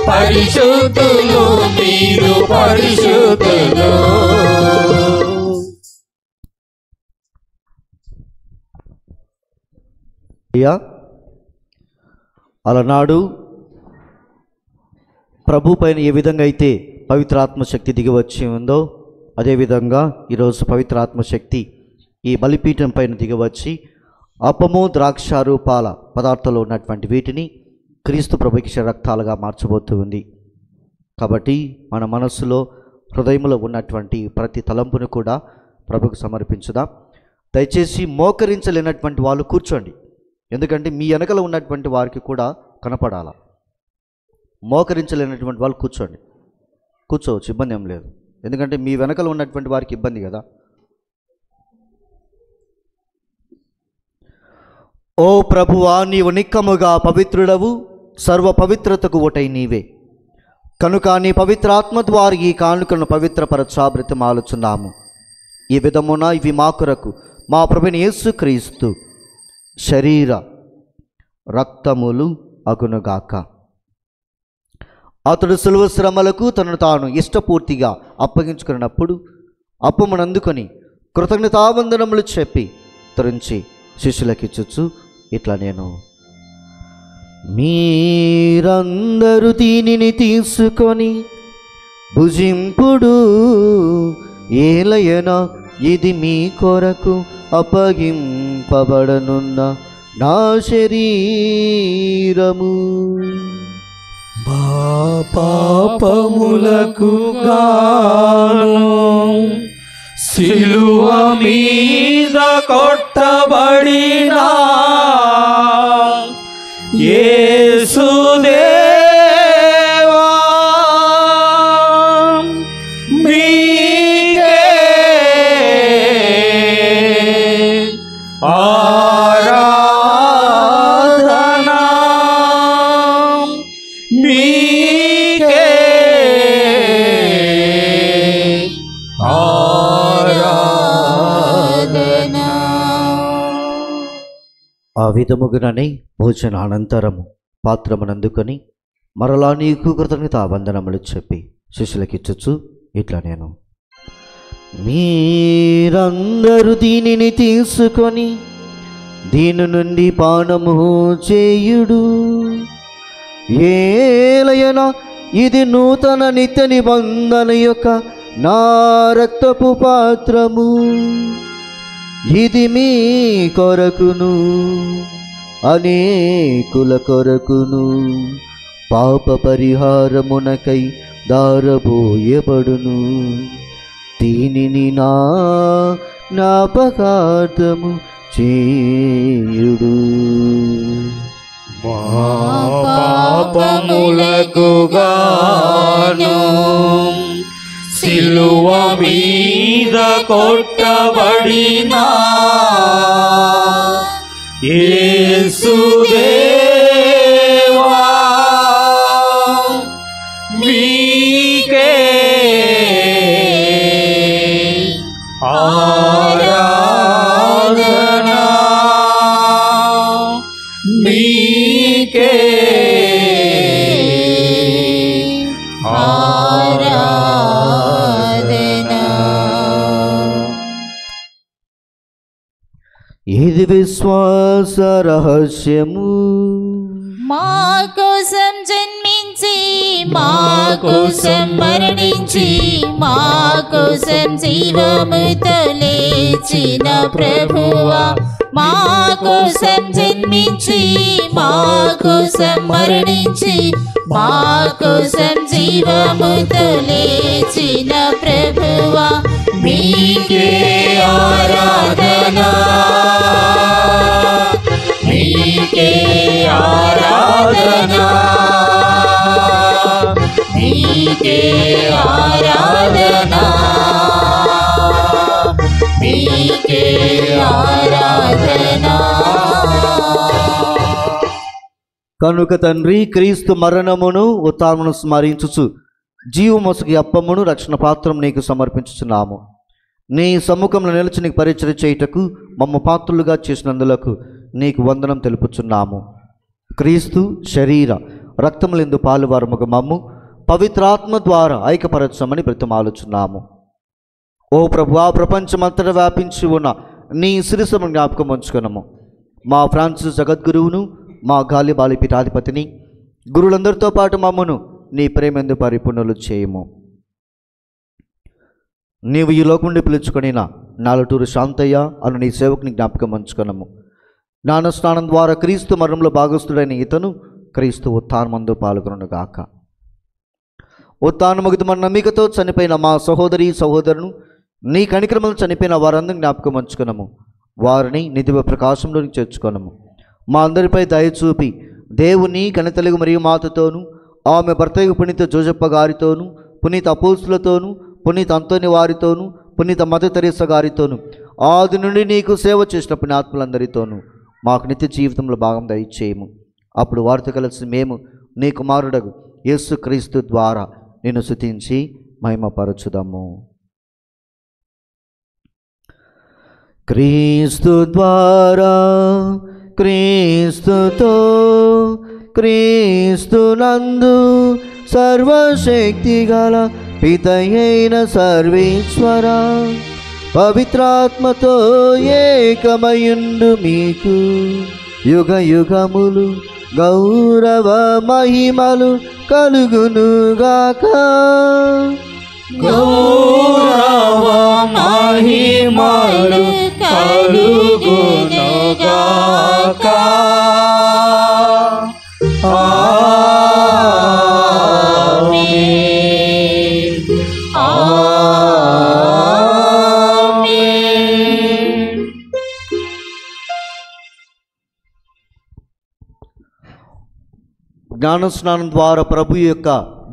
పరిశుద్ధులు మీరు పరిశుద్ధులు. అయ్యా, అలనాడు ప్రభు పైన ఏ విధంగా అయితే పవిత్రాత్మశక్తి దిగి వచ్చి ఉందో అదేవిధంగా ఈరోజు పవిత్రాత్మశక్తి ఈ బలిపీఠం పైన దిగివచ్చి అప్పము, ద్రాక్ష రూపాల పదార్థాలు ఉన్నటువంటి వీటిని క్రీస్తు ప్రభుకి రక్తాలుగా మార్చబోతూ ఉంది. కాబట్టి మన మనస్సులో హృదయంలో ఉన్నటువంటి ప్రతి తలంపును కూడా ప్రభుకు సమర్పించుదాం. దయచేసి మోకరించలేనటువంటి వాళ్ళు కూర్చోండి, ఎందుకంటే మీ వెనకల ఉన్నటువంటి వారికి కూడా కనపడాల. మోకరించలేనటువంటి వాళ్ళు కూర్చోండి, కూర్చోవచ్చు, ఇబ్బంది ఏం లేదు, ఎందుకంటే మీ వెనకల ఉన్నటువంటి వారికి ఇబ్బంది కదా. ఓ ప్రభువా, నీవు నిక్కముగా పవిత్రుడవు, సర్వ పవిత్రతకు ఓటై నీవే కనుక నీ పవిత్రాత్మ ద్వారా ఈ కానుకలను పవిత్రపరచా బ్రతిమాలుచున్నాము. ఈ విధమున ఇవి మా కొరకు మా ప్రభువైన యేసుక్రీస్తు శరీర రక్తములు అగునుగాక. అతడు సులువ శ్రమలకు తనను తాను ఇష్టపూర్తిగా అప్పగించుకున్నప్పుడు అప్పమునందుకొని కృతజ్ఞతావందనములు చెప్పి తురించి శిష్యులకిచ్చుచు ఇట్లా నేను, మీరందరూ దీనిని తీసుకొని భుజింపుడు, ఏలయనా ఇది మీ కొరకు అప్పగింపబడనున్న నా శరీరము. మా పాపములకు గాను సిలువ మీద కొట్టబడిన యేసుదేవా, మీకే ఆరాధన, మీకే ఆరాధన. ఆ విధముగానే భోజనానంతరము పాత్రమునందుకొని మరలా నీకు కృతజ్ఞతావందనములు చెప్పి శిష్యులకిచ్చుచు ఇట్లా నేను, మీరందరూ దీనిని తీసుకొని దీని నుండి పానము చేయుడు, ఏలయనా ఇది నూతన నిత్య నిబంధన యొక్క నా రక్తపు పాత్రము, ఇది మీ కొరకును అనేకుల కొరకును పాప పరిహారమునకై దారబోయబడును. దీనిని నా జ్ఞాపకార్థము చేయుడు. మా పాపములకు గాను సిలువ మీద కొట్టబడిన యేసుదేవా, మీకే ఆరాధన, మీకే ఇది విశ్వాస రహస్యము, మా కోసం జన్మించి మా కోసం మరణించి మా కోసం జీవముతో లేచిన ప్రభువా, మా కోసం జన్మించి మా కోసం మరణించి మా కోసం జీవముతో లేచిన ప్రభువా, మీకే ఆరాధన, మీకే ఆరాధన, మీకే ఆరాధన, మీకే ఆరాధన. కనుక తండ్రి, క్రీస్తు మరణమును ఉత్థానమును స్మరించుచు జీవమొసగి అప్పమును రక్షణ పాత్రం నీకు సమర్పించుచున్నాము. నీ సముఖంలో నిలిచి నీకు పరిచయం చేయుటకు మమ్మ పాత్రులుగా చేసినందులకు నీకు వందనం తెలుపుచున్నాము. క్రీస్తు శరీర రక్తములందు పాలువారముగా మమ్ము పవిత్రాత్మ ద్వారా ఐక్యపరచమని బ్రతిమాలుచున్నాము. ఓ ప్రభువా, ప్రపంచమంతటా వ్యాపించి ఉన్న నీ శిరస్సును జ్ఞాపకం ఉంచుకున్నాము. మా ఫ్రాన్సిస్ జగద్గురువును, మా గాలి బాలి పీఠాధిపతిని, గురువులందరితో పాటు మమ్మను నీ ప్రేమెందు పరిపూర్ణులు చేయము. నీవు ఈ లోకం నుండి పిలుచుకొనిన నాలుటూరు శాంతయ్య అను నీ సేవకుని జ్ఞాపకం ఉంచుకున్నాము. జ్ఞానస్నానం ద్వారా క్రీస్తు మరణంలో భాగస్థుడైన ఇతను క్రీస్తు ఉత్థానమందు పాల్గొనుగాక. ఉత్థానముగితమన్న నమ్మికతో చనిపోయిన మా సహోదరి సహోదరును నీ కనికరములు చనిపోయిన వారందరినీ జ్ఞాపకం ఉంచుకున్నాము, వారిని నిధివ ప్రకాశంలోకి చేర్చుకున్నాము. మా అందరిపై దయ చూపి దేవుని కనితలుగు మరియు మాతతోను, ఆమె భర్త పునీత జోజప్ప గారితోను, పునీత అపోస్తులతోను, పునీత అంతోని వారితోను, పునీత మదర్ తెరేసా గారితోను, ఆది నుండి నీకు సేవ చేసిన పుణ్యాత్ములందరితోనూ మాకు నిత్య జీవితంలో భాగం దయచేయము. అప్పుడు వారితో కలిసి మేము నీ కుమారుడగు యేసుక్రీస్తు ద్వారా నిన్ను స్తుతించి మహిమపరచుదాము. క్రీస్తు ద్వారా, క్రీస్తుతో, క్రీస్తునందు సర్వశక్తి గల పితయైన సర్వేశ్వర పవిత్రాత్మతో ఏకమయుండు మీకు యుగ యుగములు గౌరవ మహిమలు కలుగునుగాక. గౌరవ మహిమలు కలుగునుగాక. ఆమేన్. ఆమేన్. జ్ఞానస్నానం ద్వారా ప్రభు యొక్క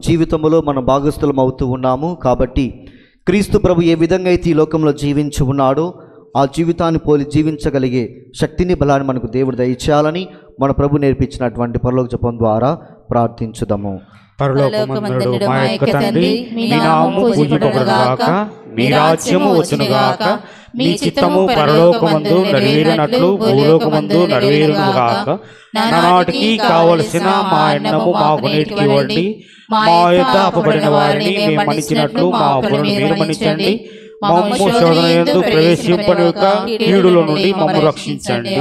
జీవితంలో మనం భాగస్థులం అవుతూ ఉన్నాము. కాబట్టి క్రీస్తు ప్రభు ఏ విధంగా అయితే ఈ లోకంలో జీవించి ఉన్నాడో ఆ జీవితాన్ని పోలి జీవించగలిగే శక్తిని, బలాన్ని మనకు దేవుడు దయచేయాలని మన ప్రభు నేర్పించినటువంటి పరలోక జపం ద్వారా ప్రార్థించుదాము. పరలోకమందుండు మా యొక్క తండ్రి, మీ నామము పూజింపబడుగాక, మీ రాజ్యము వచ్చునుగాక, మీ చిత్తము పరలోకమందు నెరవేరినట్లు భూలోకమందు నెరవేరునుగాక. నానాటికి కావలసిన మా అన్నము మాకు నేటికి ఇవ్వండి, మా యొద్ద అప్పబడిన వారిని మేము మన్నించినట్లు మా అప్పులను మీరు మన్నించండి, మమ్ము శోధన యందు ప్రవేశింపనివ్వక కీడుల నుండి మమ్ము రక్షించండి.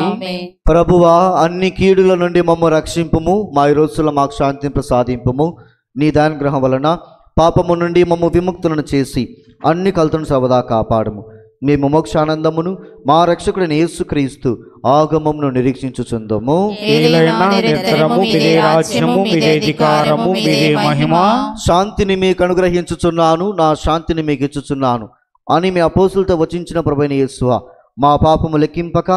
ప్రభువా, అన్ని కీడుల నుండి మమ్ము రక్షింపుము, మా ఈ రోజుల్లో మాకు శాంతిని ప్రసాదింపుము. నీ దానుగ్రహం వలన పాపము నుండి మమ్ము విముక్తులను చేసి అన్ని కలుతును సర్వదా కాపాడము. మేము మోక్షానందమును మా రక్షకుడైన యేసుక్రీస్తు ఆగమమును నిరీక్షించుచుందము. ఏలైనా నిరంతరము మీదే రాజ్యము, మీదే అధికారము, మీదే మహిమ. శాంతిని మీకు అనుగ్రహించుచున్నాను, నా శాంతిని మీకు ఇచ్చుచున్నాను అని మీ అపోస్తులతో వచించిన ప్రభువైన యేసువా, మా పాపము లెక్కింపక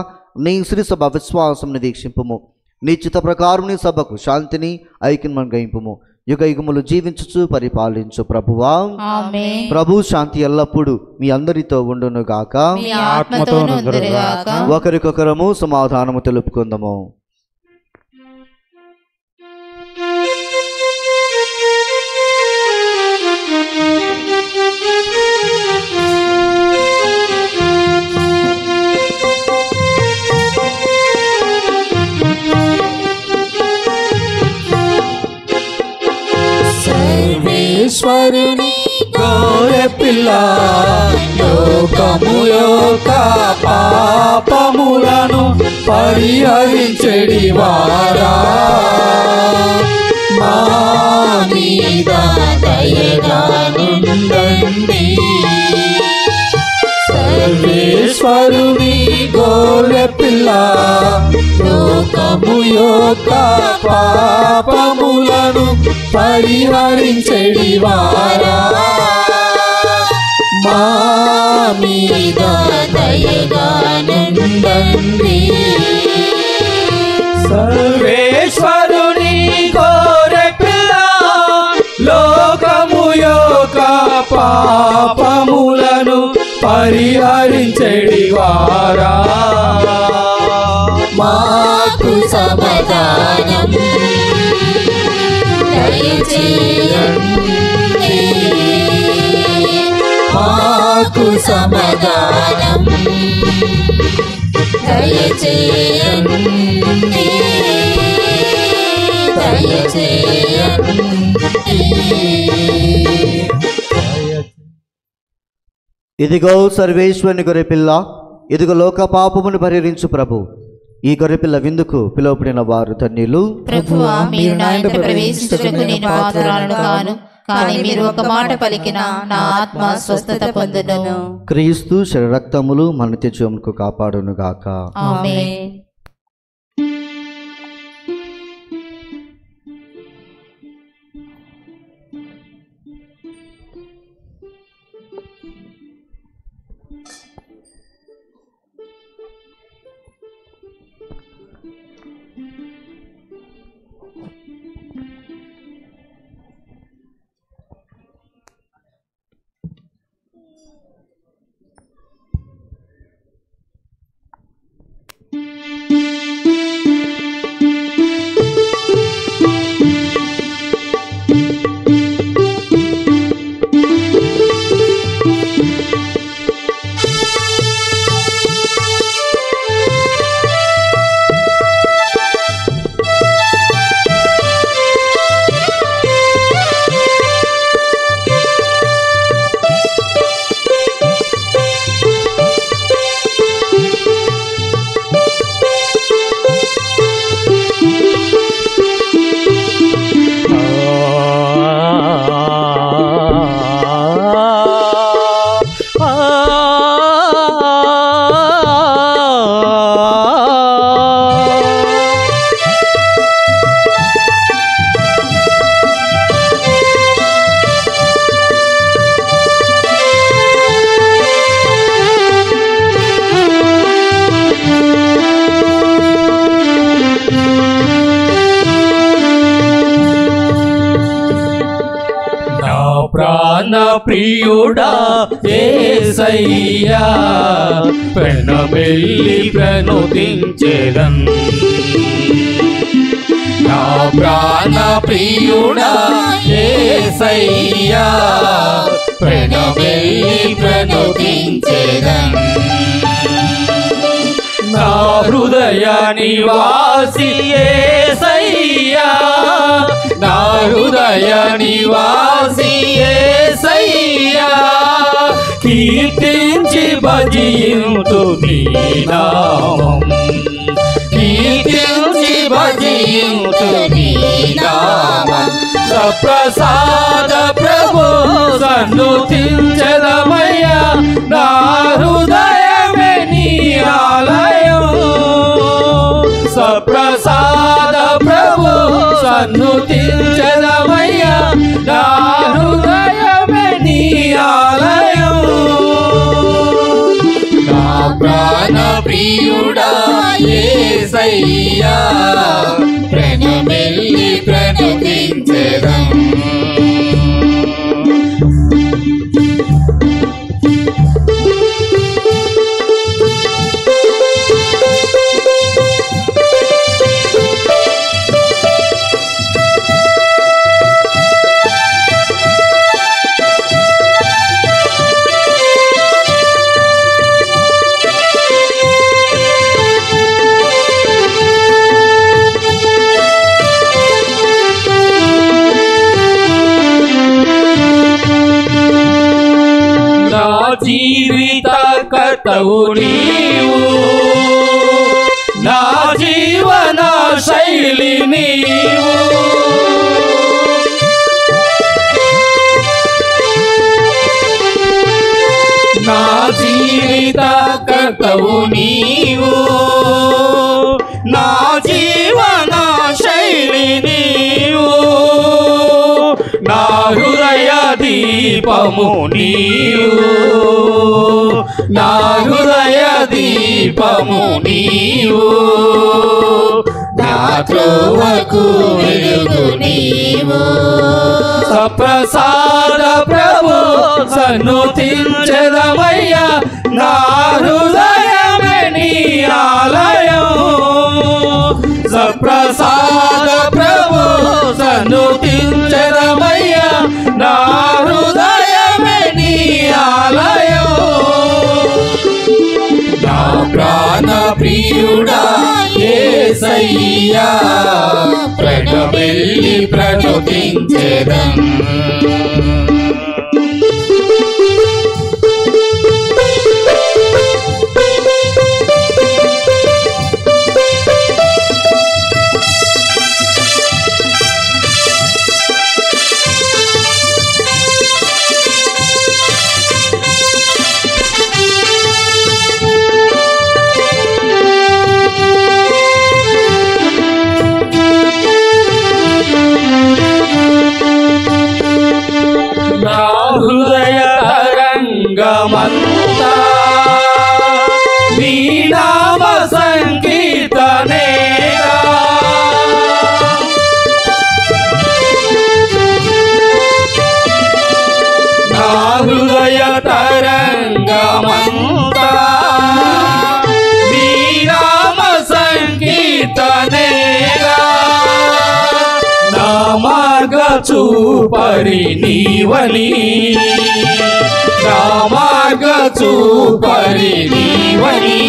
నీ శ్రీ సభ విశ్వాసమును దీక్షింపుము. నీ చిత్త ప్రకారం నీ సభకు శాంతిని ఐక్యమును అనుగ్రహింపుము. యుగ యుగములు జీవించుచు పరిపాలించు ప్రభువా. ఆమేన్. ప్రభు శాంతి ఎల్లప్పుడూ మీ అందరితో ఉండును గాక. మీ ఆత్మతోను ఉండునుగాక. ఒకరికొకరము సమాధానము తెలుపుకుందాము. సర్వేశ్వరుని గోరె పిల్ల, లోకము యొక్క పాపములను పరిహరించెడి వారా, మా మీద దయగా నుండండి. సర్వేశ్వరుని గోరె పిల్ల, లోకము యొక్క పాపములను పరిహరించెడి వారా, మా మీద దయగా నుండండి. సర్వేశ్వరుని గోరె పిల్ల, లోకము యొక్క పాపములను పరిహరించెడి వారా, మాకు సమాధానం దయచేయండి. మాకు సమాధానం దయచేయండి. ఇదిగో సర్వేశ్వరుని గొర్రెపిల్ల, ఇదిగో లోక పాపమును పరిహరించు ప్రభు. ఈ గొర్రెపిల్ల విందుకు పిలువబడిన వారు ధన్యులు. ప్రభువా, మీరు నా ఇంట ప్రవేశించుటకు నేను పాత్రురాలను కాను, కానీ మీరు ఒక మాట పలికిన నా ఆత్మ స్వస్థత పొందును. క్రీస్తు శరీర రక్తములు మన నిత్య జీవమునకు కాపాడును గాక. ఆమేన్. ప్రియుడా యేసయ్యా ప్రణమెల్లి ప్రణుతించెదన్ నా ప్రాణ ప్రియుడా యేసయ్యా ప్రణమెల్లి ప్రణుతించెదన్ నా హృదయ నివాసి యేసయ్యా నా హృదయ నివాసి యేసయ్యా కీర్తించి భజింతు నీ నామం కీర్తించి భజింతు నీ నామం సప్రసాద ప్రభు సన్నుతించెదమయ్యా నా హృదయమే నీ ఆలయం సప్రసాద ప్రభు సన్నుతించెదమయ్యా నా హృదయమే నీ ఆలయం నా ప్రాణ ప్రియుడా యేసయ్యా ప్రణమెల్లి ప్రణుతించెదం జీవిత కర్తవు నీవు నా జీవన శైలి నీవు నా జీవిత కర్తవు నీవు నా జీవన శైలి నీవు నా హృదయ దీపము నీవు నా హృదయ దీపము నీవు నా త్రోవకు వెలుగు నీవు సప్రసాద ప్రభు సన్నుతించెదమయ్యా నా హృదయమే నీ ఆలయం సప్రసాద ప్రభు సన్నుతించెదమయ్యా నా హృదయమే నీ ఆలయం నా ప్రాణ ప్రియుడా యేసయ్యా ప్రణమెల్లి ప్రణుతించెదం హృదయ తరంగమంతా నీ నామ సంకీర్తనేగా నా హృదయ తరంగమంతా నీ నామ సంకీర్తనేగా నా మార్గ చూపరి నీవని నా మార్గ చూపరి నీవని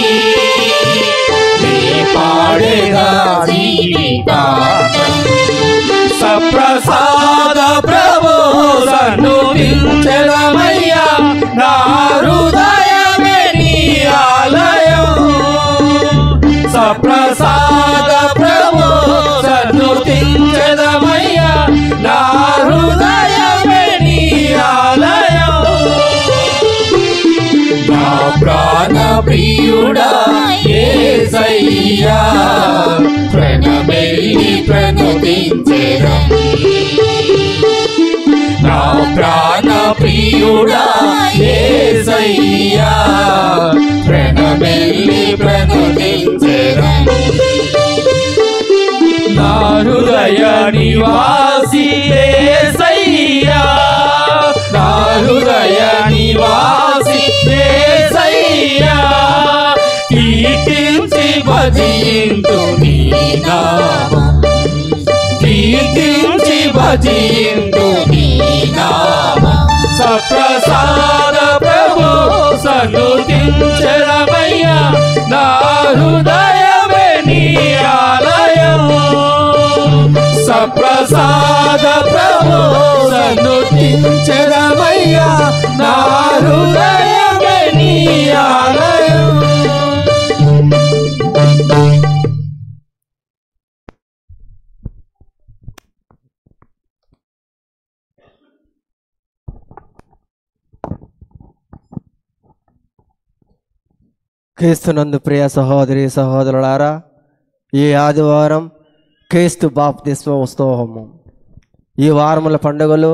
నీ పాడేగా జీవితాంతం సప్రసాద ప్రభు సన్నుతించెదమయ్యా నా హృదయమే నీ ఆలయం సప్రసాద ప్రభు సన్నుతించెదమయ్యా నా హృదయమే నీ ఆలయం నా ప్రాణ ప్రియుడా యేసయ్యా ప్రణమెల్లి ప్రణుతించెదం నా ప్రాణ ప్రియుడా యేసయ్యా ప్రణమెల్లి ప్రణుతించెదం నా హృదయ నివాసి యేసయ్యా నా హృదయ భజింతు నీ నామం సప్రసాద ప్రభు సన్నుతించెదమయ్యా నా హృదయమే నీ ఆలయం సప్రసాద ప్రభు సన్నుతించెదమయ్యా నా హృదయమే నీ ఆలయం. క్రీస్తునందు ప్రియ సహోదరి సహోదరులారా, ఈ ఆదివారం క్రీస్తు బాప్తిస్మ ఉత్సవము. ఈ వారముల పండుగలు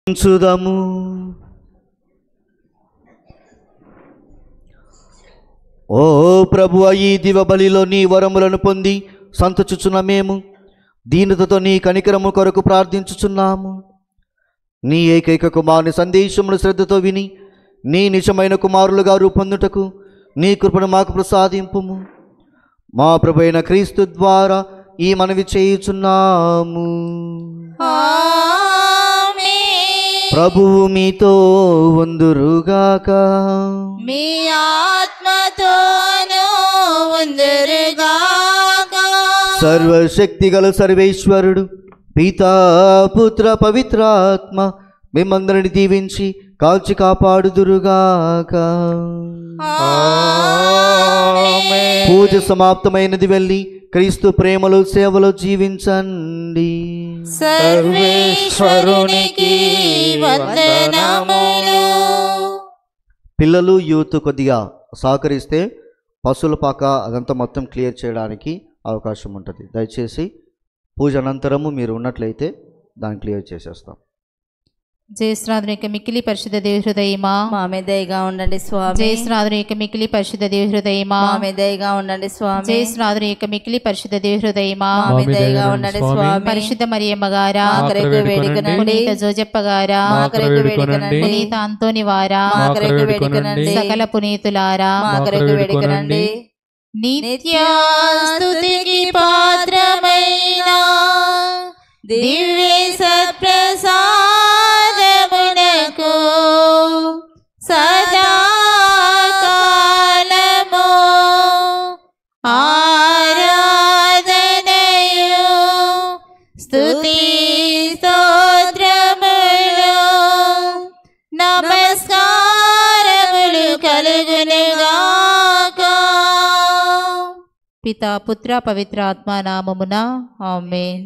ఉంచుదము. ఓ ప్రభువా, ఈ దివ బలిలో నీ వరములను పొంది సంతోషించుచున్న మేము దీనతతో నీ కనికరము కొరకు ప్రార్థించుచున్నాము. నీ ఏకైక కుమారుని సందేశమును శ్రద్ధతో విని నీ నిజమైన కుమారులుగా రూపొందుటకు నీ కృపను మాకు ప్రసాదింపుము. మా ప్రభు అయిన క్రీస్తు ద్వారా ఈ మనవి చేయుచున్నాము. ప్రభువు మీతో వందురుగాక. మీ ఆత్మతోనూ వందురుగాక. సర్వశక్తి గల సర్వేశ్వరుడు పితా పుత్ర పవిత్రాత్మ మిమ్మందరిని దీవించి కాల్చి కాపాడుదురుగాక. పూజ సమాప్తమైనది. వెళ్ళి క్రీస్తు ప్రేమలో సేవలో జీవించండి. సర్వేశ్వరునికి వందనములు. పిల్లలు యూత్ కొద్దిగా సహకరిస్తే పశువుల పాక అదంతా మొత్తం క్లియర్ చేయడానికి అవకాశం ఉంటుంది. దయచేసి పూజ అనంతరము మీరు ఉన్నట్లయితే దాన్ని క్లియర్ చేసేస్తాం. జయశ్రాధుని యొక్క మిక్కిలి పరిశుద్ధ దేవ హృదయమా, మా మీద దయగా ఉండండి స్వామి. జయశ్రాధుని యొక్క మిక్కిలి పరిశుద్ధ దేవ హృదయమా, మా మీద దయగా ఉండండి స్వామి. జయశ్రాధుని యొక్క మిక్కిలి పరిశుద్ధ దేవ హృదయమా, మా మీద దయగా ఉండండి స్వామి. పరిశుద్ధ మరియమ్మ గారా, మా కొరకు వేడుకొనండి. పునీత జోజప్ప గారా, మా కొరకు వేడుకొనండి. పునీత అంతోని వారా, మా కొరకు వేడుకొనండి. సకల పునీతులారా, మా కొరకు వేడుకొనండి. నిత్యాస్తుతికి పాత్రమైన దివ్య సత్ప్రసాదమునకు సదాకాలము ఆరాధనయు స్తుతి స్తోత్రములు నమస్కారములు కలుగునుగాక. పితా పుత్ర పవిత్ర ఆత్మ నామమున ఆమేన్.